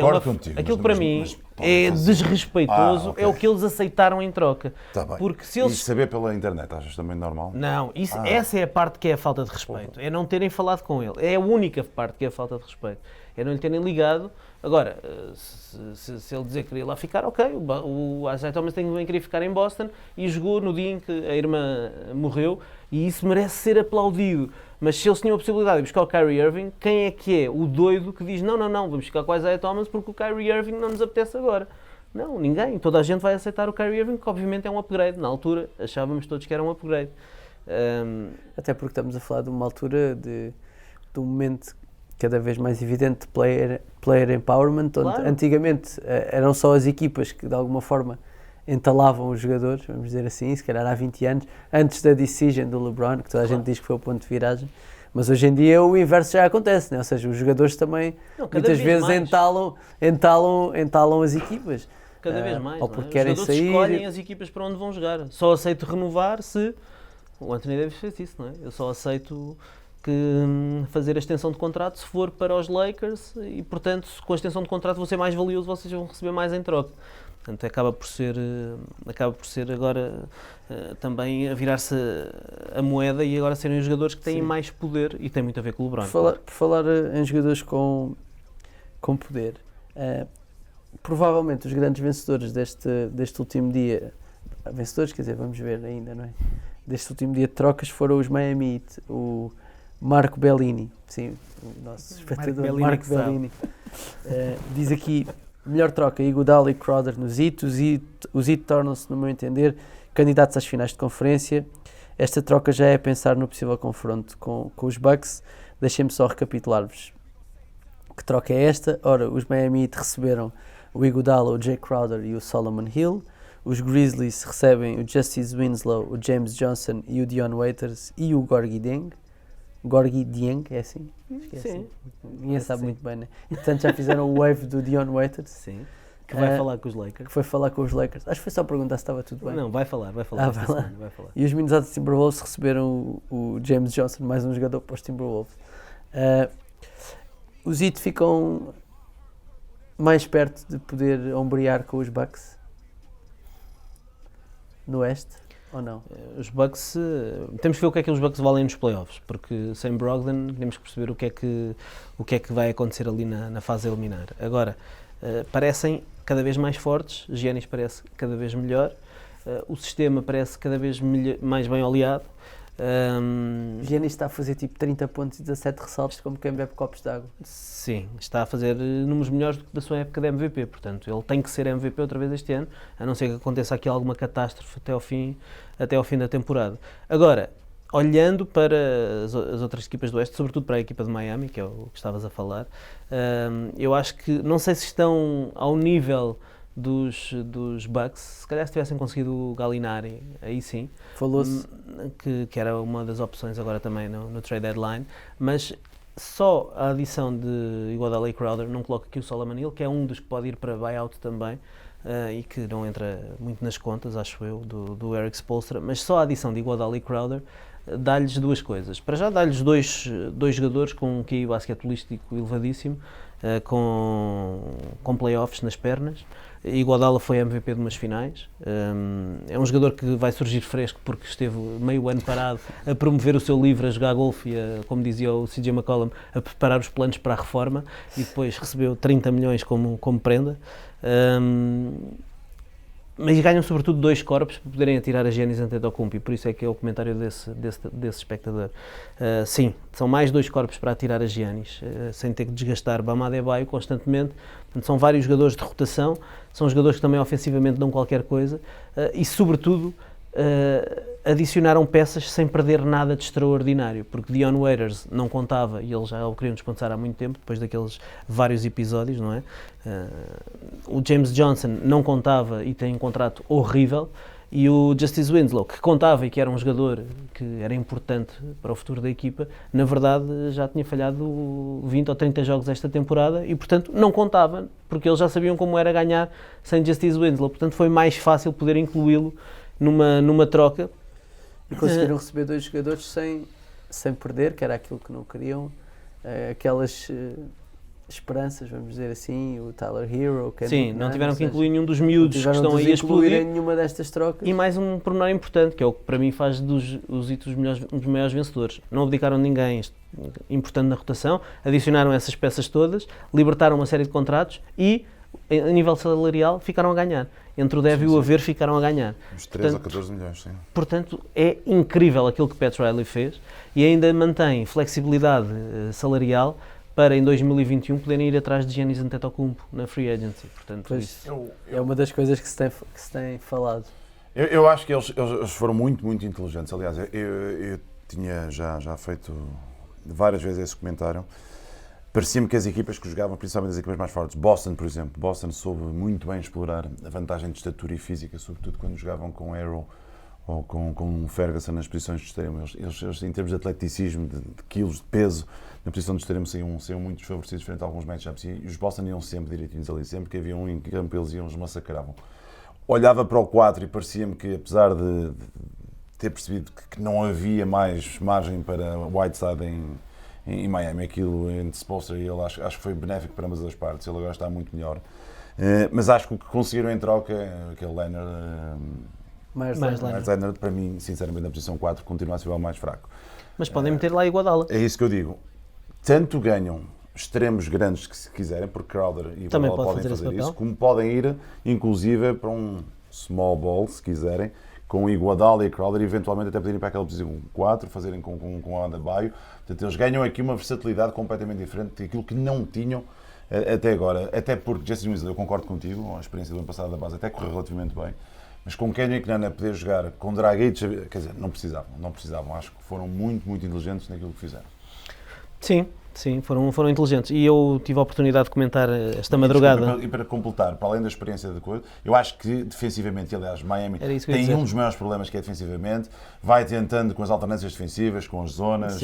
é fazer. desrespeitoso, Ok. é o que eles aceitaram em troca. Tá bem. Porque se eles... E saber pela internet, achas também normal? Não, essa é a parte que é a falta de respeito. É não terem falado com ele. É a única parte que é a falta de respeito. É não lhe terem ligado. Agora, se ele dizer que queria lá ficar, ok. O Isaiah Thomas também queria ficar em Boston e jogou no dia em que a irmã morreu e isso merece ser aplaudido. Mas se eles tinham a possibilidade de buscar o Kyrie Irving, quem é que é o doido que diz não, vamos ficar com o Isaiah Thomas porque o Kyrie Irving não nos apetece agora? Não, ninguém. Toda a gente vai aceitar o Kyrie Irving, que obviamente é um upgrade. Na altura achávamos todos que era um upgrade. Até porque estamos a falar de uma altura de um momento cada vez mais evidente de player empowerment, onde Claro. antigamente eram só as equipas que de alguma forma entalavam os jogadores, vamos dizer assim, se calhar há 20 anos, antes da decision do LeBron, que toda a gente diz que foi o ponto de viragem, mas hoje em dia o inverso já acontece, né? Ou seja, os jogadores também muitas vezes entalam as equipas. Cada vez mais. Ou não é? porque Os querem jogadores sair. escolhem as equipas para onde vão jogar. Só aceito renovar se... O Anthony Davis fez isso, não é? Eu só aceito fazer a extensão de contrato se for para os Lakers e, portanto, com a extensão de contrato vou ser mais valioso, vocês vão receber mais em troca. Portanto, acaba por ser agora também a virar-se a moeda e agora serem os jogadores que têm Sim. mais poder e tem muito a ver com o LeBron. Por falar em jogadores com poder, provavelmente os grandes vencedores deste último dia, vencedores, quer dizer, vamos ver ainda, não é? Deste último dia de trocas foram os Miami Heat, o Marco Bellini, sim, o nosso espectador Marco Bellini, diz aqui, melhor troca, Iguodala e Crowder nos Heat, os Heat tornam-se, no meu entender, candidatos às finais de conferência. Esta troca já é a pensar no possível confronto com os Bucks. Deixem-me só recapitular-vos que troca é esta. Ora, os Miami Heat receberam o Iguodala, o Jay Crowder e o Solomon Hill. Os Grizzlies recebem o Justice Winslow, o James Johnson e o Dion Waiters e o Gorgui Dieng. Gorgui Dieng, é assim? Esqueci. Sim. Ninguém sabe muito bem, né? E, portanto, já fizeram o wave do Dion Waiters, Sim. Que vai Ah, falar com os Lakers. que foi falar com os Lakers. Acho que foi só perguntar se estava tudo bem. Não, vai falar esta vai lá. semana, vai falar. E os Minnesota Timberwolves receberam o James Johnson, mais um jogador para os Timberwolves. Os Heat ficam mais perto de poder ombrear com os Bucks no Oeste, ou não? Os Bucks, temos que ver o que é que os Bucks valem nos playoffs, porque sem Brogdon temos que perceber o que é que vai acontecer ali na fase a eliminar. Agora, parecem cada vez mais fortes, Giannis parece cada vez melhor, o sistema parece cada vez mais bem oleado. O Giannis está a fazer tipo 30 pontos e 17 ressaltos como quem bebe copos de água. Sim, está a fazer números melhores do que da sua época de MVP, portanto ele tem que ser MVP outra vez este ano, a não ser que aconteça aqui alguma catástrofe até ao fim da temporada. Agora, olhando para as outras equipas do Oeste, sobretudo para a equipa de Miami, que é o que estavas a falar, eu acho que, não sei se estão ao nível dos Bucks, se calhar se tivessem conseguido o Gallinari, aí sim, Falou-se. que era uma das opções agora também no trade deadline, mas só a adição de Iguodala e Crowder, não coloco aqui o Solomon Hill, que é um dos que pode ir para buyout também, e que não entra muito nas contas, acho eu, do Eric Spoelstra, mas só a adição de Iguodala e Crowder dá-lhes duas coisas. Para já dá-lhes dois jogadores com um QI basquetebolístico elevadíssimo, com playoffs nas pernas. Iguodala foi MVP de umas finais, é um jogador que vai surgir fresco porque esteve meio ano parado a promover o seu livro, a jogar golfe e, como dizia o CJ McCollum, a preparar os planos para a reforma, e depois recebeu 30 milhões como prenda. Mas ganham sobretudo 2 corpos para poderem atirar a Giannis Antetokounmpo, e por isso é que é o comentário desse espectador. Sim, são mais 2 corpos para atirar a Giannis, sem ter que desgastar Bam Adebayo constantemente. Portanto, são vários jogadores de rotação, são jogadores que também ofensivamente dão qualquer coisa, e sobretudo adicionaram peças sem perder nada de extraordinário, porque Dion Waiters não contava, e eles já o queriam dispensar há muito tempo, depois daqueles vários episódios, não é? O James Johnson não contava e tem um contrato horrível, e o Justice Winslow, que contava e que era um jogador que era importante para o futuro da equipa, na verdade já tinha falhado 20 ou 30 jogos esta temporada e, portanto, não contava, porque eles já sabiam como era ganhar sem Justice Winslow, portanto foi mais fácil poder incluí-lo numa troca. E conseguiram receber 2 jogadores sem perder, que era aquilo que não queriam, aquelas esperanças, vamos dizer assim, o Tyler Hero, o Kendrick Sim, não Nunn, tiveram ou que seja, incluir nenhum dos miúdos que tiveram estão de aí a os incluir explodir. em nenhuma destas trocas. E mais um pormenor importante, que é o que para mim faz os Heat um dos maiores vencedores. Não abdicaram de ninguém importante na rotação, adicionaram essas peças todas, libertaram uma série de contratos e, a nível salarial, ficaram a ganhar. Entre o deve e o haver, ficaram a ganhar. Uns 13 a 14 milhões, sim. Portanto, é incrível aquilo que Pat Riley fez, e ainda mantém flexibilidade salarial para em 2021 poderem ir atrás de Giannis Antetokounmpo na free agency. Portanto, Pois, é uma das coisas que se tem falado. Eu acho que eles foram muito, muito inteligentes. Aliás, eu tinha já feito várias vezes esse comentário. Parecia-me que as equipas que jogavam, principalmente as equipas mais fortes, Boston, por exemplo, Boston soube muito bem explorar a vantagem de estatura e física, sobretudo quando jogavam com Arrow ou com Ferguson nas posições de extremo. Eles em termos de atleticismo, de quilos, de peso, na posição de extremo saíam muito desfavorecidos frente a alguns matchups, e os Boston iam sempre direitinhos ali, sempre que havia um em campo eles iam, os massacravam. Olhava para o 4 e parecia-me que, apesar de ter percebido que não havia mais margem para Whiteside em Miami, aquilo entre Spoelstra e ele acho que foi benéfico para ambas as partes. Ele agora está muito melhor, mas acho que o que conseguiram em troca, aquele Leonard, Mais Leonard, para mim, sinceramente, na posição 4 continua a ser o mais fraco. mas podem meter lá Iguodala. É isso que eu digo. Tanto ganham extremos grandes que se quiserem, porque Crowder e Também Iguodala pode podem fazer esse fazer isso, papel. como podem ir, inclusive, para um small ball, se quiserem, com Iguodala e Crowder, e eventualmente até poderem ir para aquela posição 4, fazerem com a Adebayo. Portanto, eles ganham aqui uma versatilidade completamente diferente daquilo que não tinham até agora. Até porque, Justice Winslow, eu concordo contigo, a experiência do ano passado da base até correu relativamente bem, mas com Kendrick Nunn a poder jogar com Dragic, quer dizer, não precisavam. Acho que foram muito, muito inteligentes naquilo que fizeram. Sim, Sim, foram inteligentes. E eu tive a oportunidade de comentar esta madrugada. E para completar, para além da experiência de coisa, eu acho que defensivamente, aliás, Miami Era isso que eu ia tem dizer. um dos maiores problemas que é defensivamente, vai tentando com as alternâncias defensivas, com as zonas,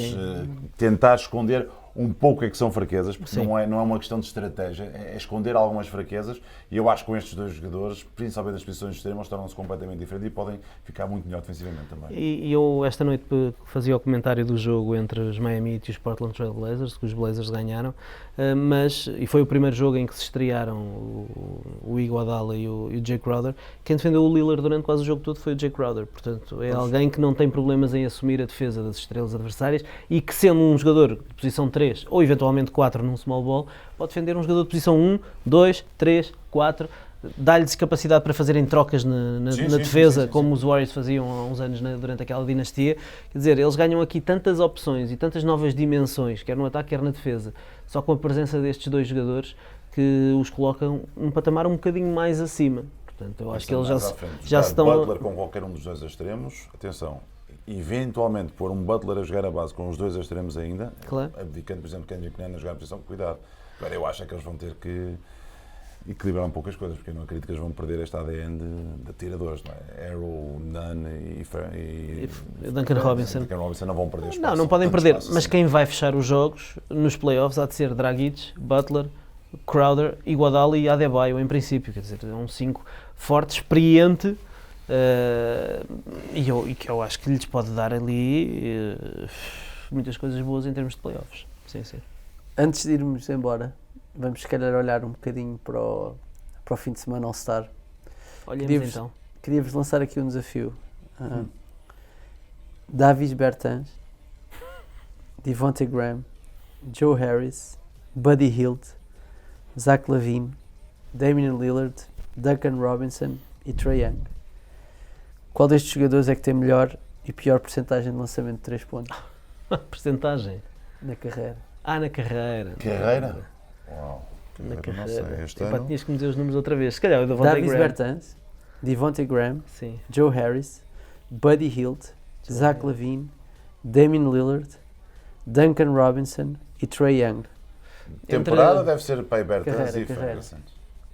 tentar esconder um pouco o que são fraquezas, porque não é uma questão de estratégia, é esconder algumas fraquezas, e eu acho que com estes dois jogadores, principalmente nas posições extremas, tornam-se completamente diferentes e podem ficar muito melhor defensivamente também. E eu esta noite fazia o comentário do jogo entre os Miami Heat e os Portland Trail Blazers, que os Blazers ganharam, e foi o primeiro jogo em que se estrearam o Iguodala e o Jay Crowder. Quem defendeu o Lillard durante quase o jogo todo foi o Jay Crowder, portanto é alguém que não tem problemas em assumir a defesa das estrelas adversárias e que, sendo um jogador de posição 3 ou eventualmente 4 num small ball, pode defender um jogador de posição 1, 2, 3, 4, dá-lhes capacidade para fazerem trocas na defesa, como os Warriors faziam há uns anos durante aquela dinastia. Quer dizer, eles ganham aqui tantas opções e tantas novas dimensões, quer no ataque, quer na defesa, só com a presença destes dois jogadores, que os colocam um patamar um bocadinho mais acima. Portanto, eu acho que eles já se estão... Butler com qualquer um dos dois extremos, atenção, eventualmente pôr um Butler a jogar a base com os dois extremos ainda, claro, abdicando, por exemplo, Kendrick Nunn a jogar a posição, cuidado. Agora, eu acho que eles vão ter que equilibrar um pouco as coisas, porque eu não acredito que eles vão perder este ADN de atiradores, não é? Arrow, Nunn e Duncan Robinson. Duncan Robinson não vão perder espaço. Não podem perder, mas assim. quem vai fechar os jogos nos playoffs há de ser Dragic, Butler, Crowder, Iguodala e Adebayo, em princípio. Quer dizer, é um 5 forte, experiente, e que eu acho que lhes pode dar ali muitas coisas boas em termos de playoffs. Sim. Antes de irmos embora, vamos se calhar olhar um bocadinho para o fim de semana All-Star. Olhemos então. Queria-vos lançar aqui um desafio. Davis Bertans, Devontae Graham, Joe Harris, Buddy Hield, Zach LaVine, Damian Lillard, Duncan Robinson e Trae Young. Qual destes jogadores é que tem melhor e pior percentagem de lançamento de 3 pontos Percentagem? na carreira? Na carreira. Carreira? Uau. Na Não carreira. sei, este Epá, ano... tinhas que me dizer os números outra vez. Se calhar o Devontae Davis Graham. Bertans, Devontae Graham, Sim. Joe Harris, Buddy Hield, Zach LaVine, Damian Lillard, Duncan Robinson e Trae Young. Temporada deve ser Pai Bertans e Carreira. Ferguson.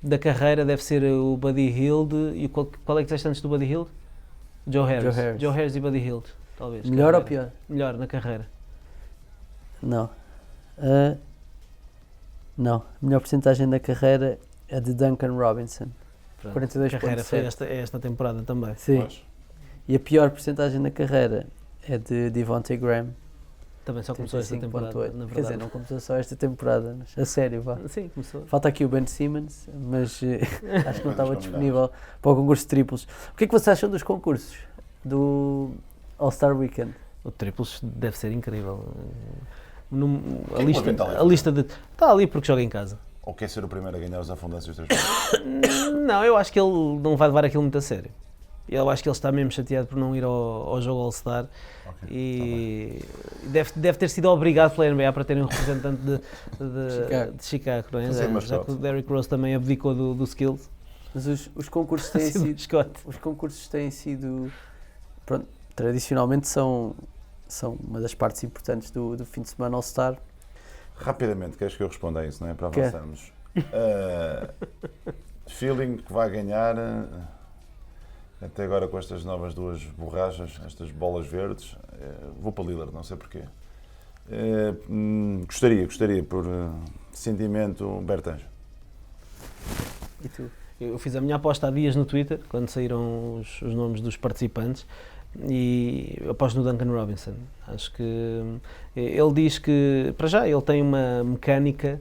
Da carreira deve ser o Buddy Hield. E qual é que disseste antes do Buddy Hield? Joe Harris. Joe Harris. E Buddy Hield, talvez. Melhor ou Carreira. pior? Melhor na carreira. Não. Não. A melhor porcentagem da carreira é de Duncan Robinson. Pronto. 42,7. A carreira foi esta temporada também. Sim. Pois. E a pior porcentagem da carreira é de Devontae Graham. Também só começou esta 35,8. temporada, na verdade. Quer dizer, não começou só esta temporada, mas a sério, vá. Sim, começou. Falta aqui o Ben Simmons, mas acho que não estava combinados. disponível para o concurso de triplos. O que é que vocês acham dos concursos do All-Star Weekend? O triplos deve ser incrível. Quem é que está ali? A lista de... Está ali porque joga em casa. Ou quer ser o primeiro a ganhar os afundâncios 3 pontos? Não, eu acho que ele não vai levar aquilo muito a sério. Eu acho que ele está mesmo chateado por não ir ao jogo All-Star e deve ter sido obrigado pela NBA para terem um representante de Chicago, não é? Fazer Já mascote. que o Derrick Rose também abdicou do skills. Mas os concursos têm Assim, sido... Scott. Os concursos têm sido... Pronto, tradicionalmente são uma das partes importantes do fim de semana All-Star. Rapidamente, queres que eu responda a isso, não é? Para Quer. avançarmos. Feeling que vai ganhar, até agora com estas novas duas borrachas, estas bolas verdes, vou para Lillard, não sei porquê. Gostaria por sentimento Bertans. E tu? Eu fiz a minha aposta há dias no Twitter, quando saíram os nomes dos participantes, e eu aposto no Duncan Robinson. Acho que ele diz que, para já, ele tem uma mecânica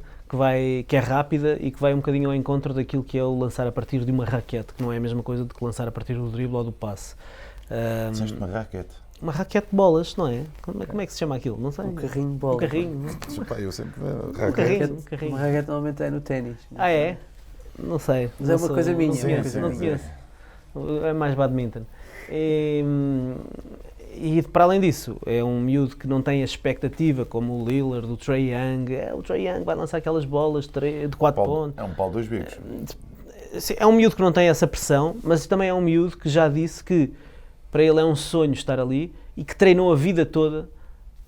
que é rápida e que vai um bocadinho ao encontro daquilo que é o lançar a partir de uma raquete, que não é a mesma coisa do que lançar a partir do drible ou do passe. Disseste uma raquete. Uma raquete de bolas, não é? Como é que se chama aquilo? Não sei. Um carrinho de bola. Um carrinho. Epá, eu sempre... Um carrinho. Uma raquete normalmente é no ténis. Ah, é? Não sei. Mas é uma coisa minha. Não conheço. Sim, Não sim. conheço. É mais badminton. E para além disso, é um miúdo que não tem a expectativa como o Lillard, o Trae Young. O Trae Young vai lançar aquelas bolas de 4 pontos. É um pau dois bicos. É um miúdo que não tem essa pressão, mas também é um miúdo que já disse que para ele é um sonho estar ali e que treinou a vida toda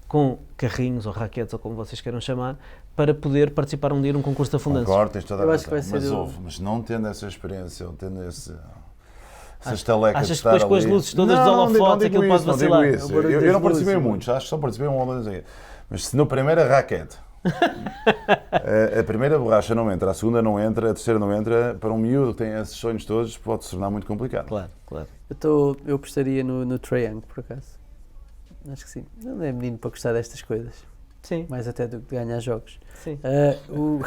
com carrinhos ou raquetes, ou como vocês queiram chamar, para poder participar um dia num concurso de afundanços. Concordo, tens toda a Eu razão. acho que vai ser Mas o- houve, mas não tendo essa experiência, ou tendo essas talecas Achas de que estar depois com ali- as luzes todas dos não holofotes digo aquilo pode isso, não digo vacilar? isso. É o barulho Eu das não participei em luzes, muitos, acho que só participei em um ou dois. Mas se na primeira raquete a primeira borracha não entra, a segunda não entra, a terceira não entra, para um miúdo que tem esses sonhos todos pode se tornar muito complicado. Claro, claro. Eu apostaria no Trae Young, por acaso. Acho que sim. Não é menino para gostar destas coisas. Sim, Mais até do que de ganhar jogos. sim. O-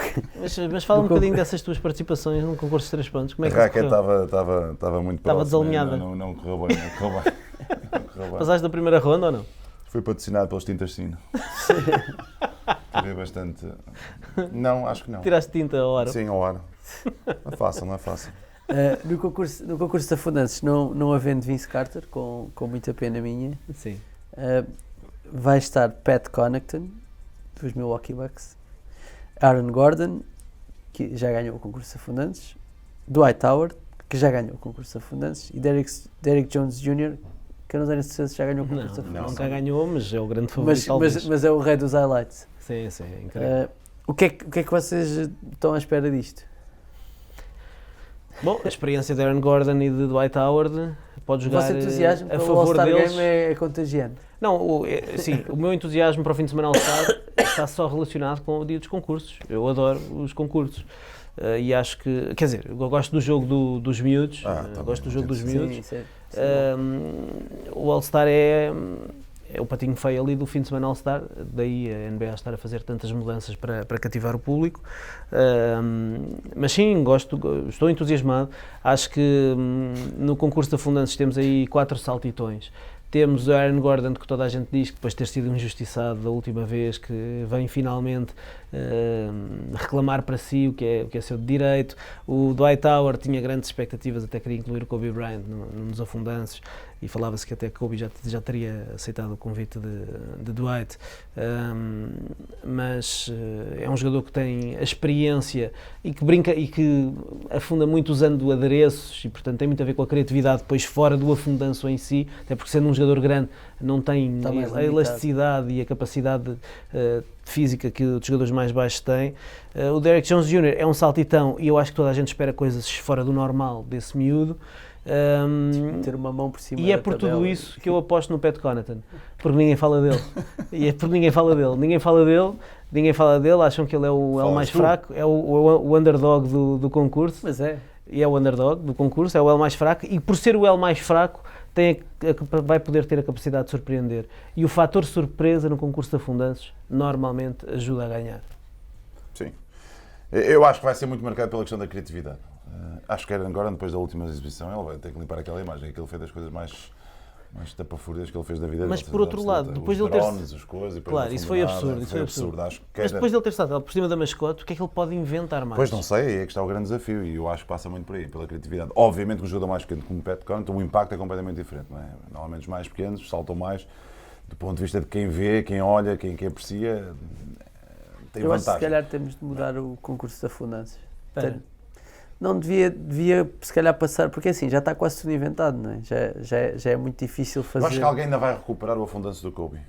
Mas fala um No bocadinho dessas tuas participações num concurso de 3 pontos. Como é A que isso raquete correu? estava muito Estava próxima, desalinhada. Não correu bem, não correu bem. Não correu bem. Passaste da primeira ronda ou não? Fui patrocinado pelos Tintas Sino. Tirei bastante. Não, acho que não. Tiraste tinta a hora. Sim, ao ar. Não é fácil, não é fácil. no concurso de afundantes, não havendo Vince Carter, com muita pena minha, Sim. vai estar Pat Connaughton, dos Milwaukee Bucks, Aaron Gordon, que já ganhou o concurso de afundantes, Dwight Howard, que já ganhou o concurso de afundantes, e Derrick Jones Jr., que eu não tenho certeza se já ganhou o concurso de afundantes. Nunca ganhou, mas é o grande favorito, talvez. Mas é o rei dos highlights. Sim, sim, é incrível. O que é que vocês estão à espera disto? Bom, a experiência de Aaron Gordon e de Dwight Howard pode O jogar vosso entusiasmo a pelo favor All-Star deles. Game é contagiante. Não, sim, o meu entusiasmo para o fim de semana All-Star está só relacionado com o dia dos concursos. Eu adoro os concursos. E acho que, quer dizer, eu gosto do jogo dos miúdos. Tá Gosto do bem, jogo dos sim, miúdos. Sim. O All-Star é o patinho feio ali do fim de semana All-Star, daí a NBA estar a fazer tantas mudanças para cativar o público. Mas sim, estou entusiasmado. Acho que no concurso de afundantes temos aí 4 saltitões. Temos o Aaron Gordon, que toda a gente diz que depois de ter sido injustiçado da última vez, que vem finalmente reclamar para si o que é seu direito. O Dwight Howard tinha grandes expectativas, até queria incluir o Kobe Bryant nos afundantes, e falava-se que até Kobe já teria aceitado o convite de Dwight. Mas é um jogador que tem a experiência e que brinca e que afunda muito usando adereços, e portanto tem muito a ver com a criatividade depois fora do afundanço em si, até porque sendo um jogador grande não tem Está mais a elasticidade e a capacidade física que os jogadores mais baixos têm. O Derrick Jones Jr. é um saltitão e eu acho que toda a gente espera coisas fora do normal desse miúdo. Ter uma mão por cima E é da por tabela. tudo isso que eu aposto no Pat Connaughton, porque ninguém fala dele. E é porque ninguém fala dele, acham que ele é o L mais tu. fraco, é o underdog do concurso, Mas é. e é o underdog do concurso, é o L mais fraco, e por ser o L mais fraco vai poder ter a capacidade de surpreender. E o fator surpresa no concurso de afundanços normalmente ajuda a ganhar. Sim. Eu acho que vai ser muito marcado pela questão da criatividade. Acho que Aaron Gordon, depois da última exibição, ele vai ter que limpar aquela imagem. Aquilo foi das coisas mais tapafúrdias que ele fez da vida. Mas dele, por outro lado, absoluta. depois Os de ele ter- drones, as coisas, e depois Claro, não isso afundou foi nada, absurdo, isso foi absurdo. Acho que Mas depois de ele ter estado por cima da mascote, o que é que ele pode inventar mais? Pois não sei, aí é que está o grande desafio, e eu acho que passa muito por aí, pela criatividade. Obviamente que um jogador mais pequeno como o Pat Connaughton, o impacto é completamente diferente, não é? Normalmente os mais pequenos saltam mais, do ponto de vista de quem vê, quem olha, quem aprecia, tem Eu acho que se vantagem. calhar temos de mudar o concurso de afundantes. Espera. Não devia se calhar passar, porque assim, já está quase tudo inventado, não é? Já é muito difícil Eu fazer. acho que alguém ainda vai recuperar o afundanço do Kobe.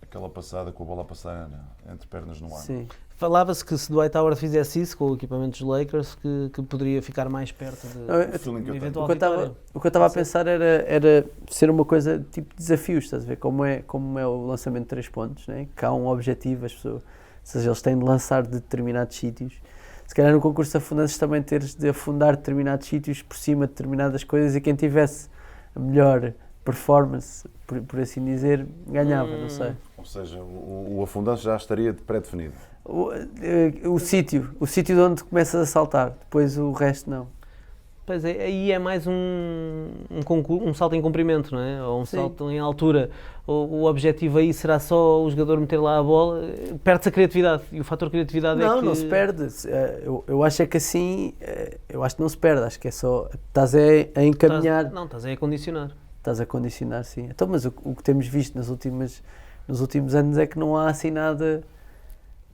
Aquela passada com a bola a passar entre pernas no ar. Sim. Falava-se que se Dwight Howard fizesse isso com o equipamento dos Lakers, que poderia ficar mais perto O feeling que eu de tenho. eventual O que vitória. eu estava a pensar era ser uma coisa tipo desafios, estás a ver? Como é o lançamento de 3 pontos, né? Que há um objetivo, as pessoas, ou seja, eles têm de lançar de determinados sítios. Se calhar no concurso de afundantes também teres de afundar determinados sítios por cima de determinadas coisas, e quem tivesse a melhor performance, por assim dizer, ganhava, não sei. Ou seja, o afundanço já estaria pré-definido. O sítio de onde começas a saltar, depois o resto não. Pois é, aí é mais um salto em comprimento, não é? Ou um Sim. salto em altura. O objetivo aí será só o jogador meter lá a bola, perde-se a criatividade. E o fator criatividade é que... Não se perde. Eu acho é que assim, eu acho que não se perde, acho que é só, estás a encaminhar, Estás aí a condicionar. estás a condicionar, sim. Então, mas o que temos visto nos últimos anos é que não há assim nada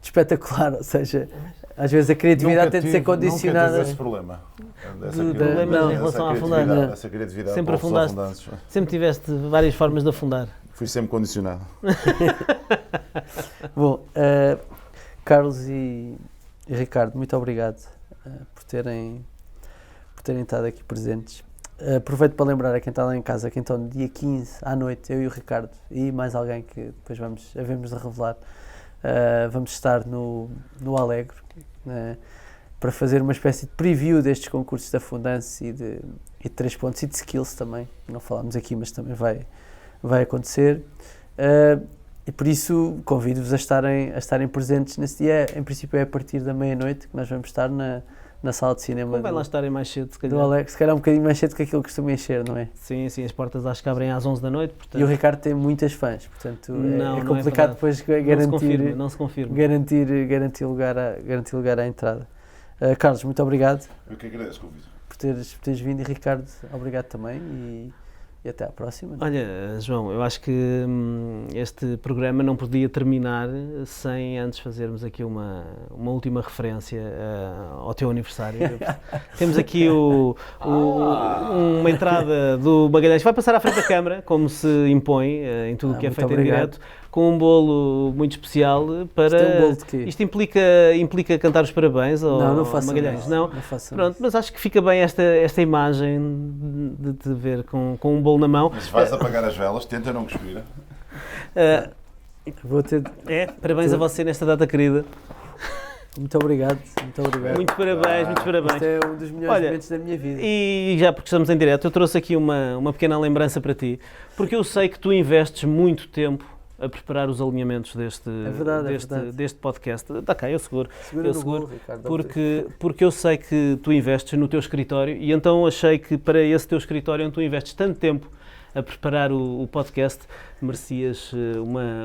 de espetacular, ou seja, às vezes a criatividade tem de ser Nunca condicionada. tive esse problema. Problemas em relação a afundar. Essa criatividade Sempre para os afundaste. afundantes. Sempre tiveste várias formas de afundar. Fui sempre condicionado. Bom, Carlos e Ricardo, muito obrigado por terem estado aqui presentes. Aproveito para lembrar a quem está lá em casa que então no dia 15 à noite, eu e o Ricardo e mais alguém que depois havemos de revelar, vamos estar no Alegre para fazer uma espécie de preview destes concursos da Fundança e de 3 pontos e de skills também, não falámos aqui, mas também vai acontecer. E por isso convido-vos a estarem presentes nesse dia. Em princípio é a partir da meia-noite que nós vamos estar na sala de cinema. Não vai lá estarem mais cedo, se calhar. Do Alex, se calhar um bocadinho mais cedo que aquilo que costuma encher, não é? Sim, as portas acho que abrem às 11 da noite. Portanto... E o Ricardo tem muitas fãs, portanto não é complicado depois garantir, não se confirma. garantir lugar à entrada. Carlos, muito obrigado. Eu que agradeço o convite. Por teres vindo, e Ricardo, obrigado também e até à próxima. Olha, João, eu acho que este programa não podia terminar sem antes fazermos aqui uma última referência ao teu aniversário. Temos aqui uma entrada do Magalhães, vai passar à frente da câmara, como se impõe em tudo o que é feito em direto, com um bolo muito especial para... Isto é um bolo de quê? Isto implica cantar os parabéns ao Magalhães? Não faço. Pronto, mas acho que fica bem esta imagem de te ver com um bolo na mão. Mas vais apagar as velas, tenta não cuspir. Vou ter... Parabéns a você nesta data querida. Muito obrigado. Muitos parabéns. Isto é um dos melhores momentos da minha vida. E já porque estamos em direto, eu trouxe aqui uma pequena lembrança para ti, porque eu sei que tu investes muito tempo a preparar os alinhamentos deste podcast. Está cá, eu seguro. Bolo, Ricardo, porque eu sei que tu investes no teu escritório e então achei que para esse teu escritório onde tu investes tanto tempo a preparar o podcast, merecias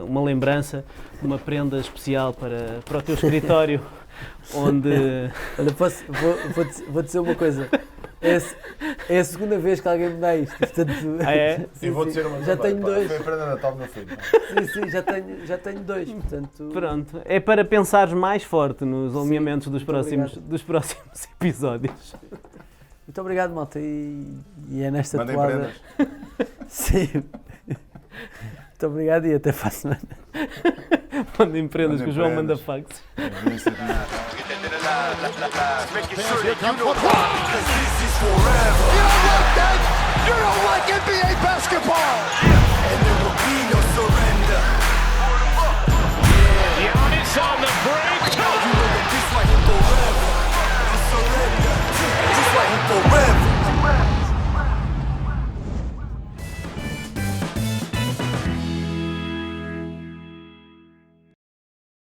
uma lembrança, uma prenda especial para o teu escritório, onde... Olha, vou dizer uma coisa. É a segunda vez que alguém me dá isto. Portanto, é? Sim, vou dizer uma já tenho dois. Foi a prenda de Natal do meu filho. Sim, já tenho dois. Portanto... Pronto, é para pensares mais forte nos alinhamentos dos próximos episódios. Muito obrigado, malta. E é nesta Mandem toada... prendas. Sim. Muito obrigado e até para a semana. Mandem prendas, que o João manda fax. Making sure that you know why, because this is forever. You don't like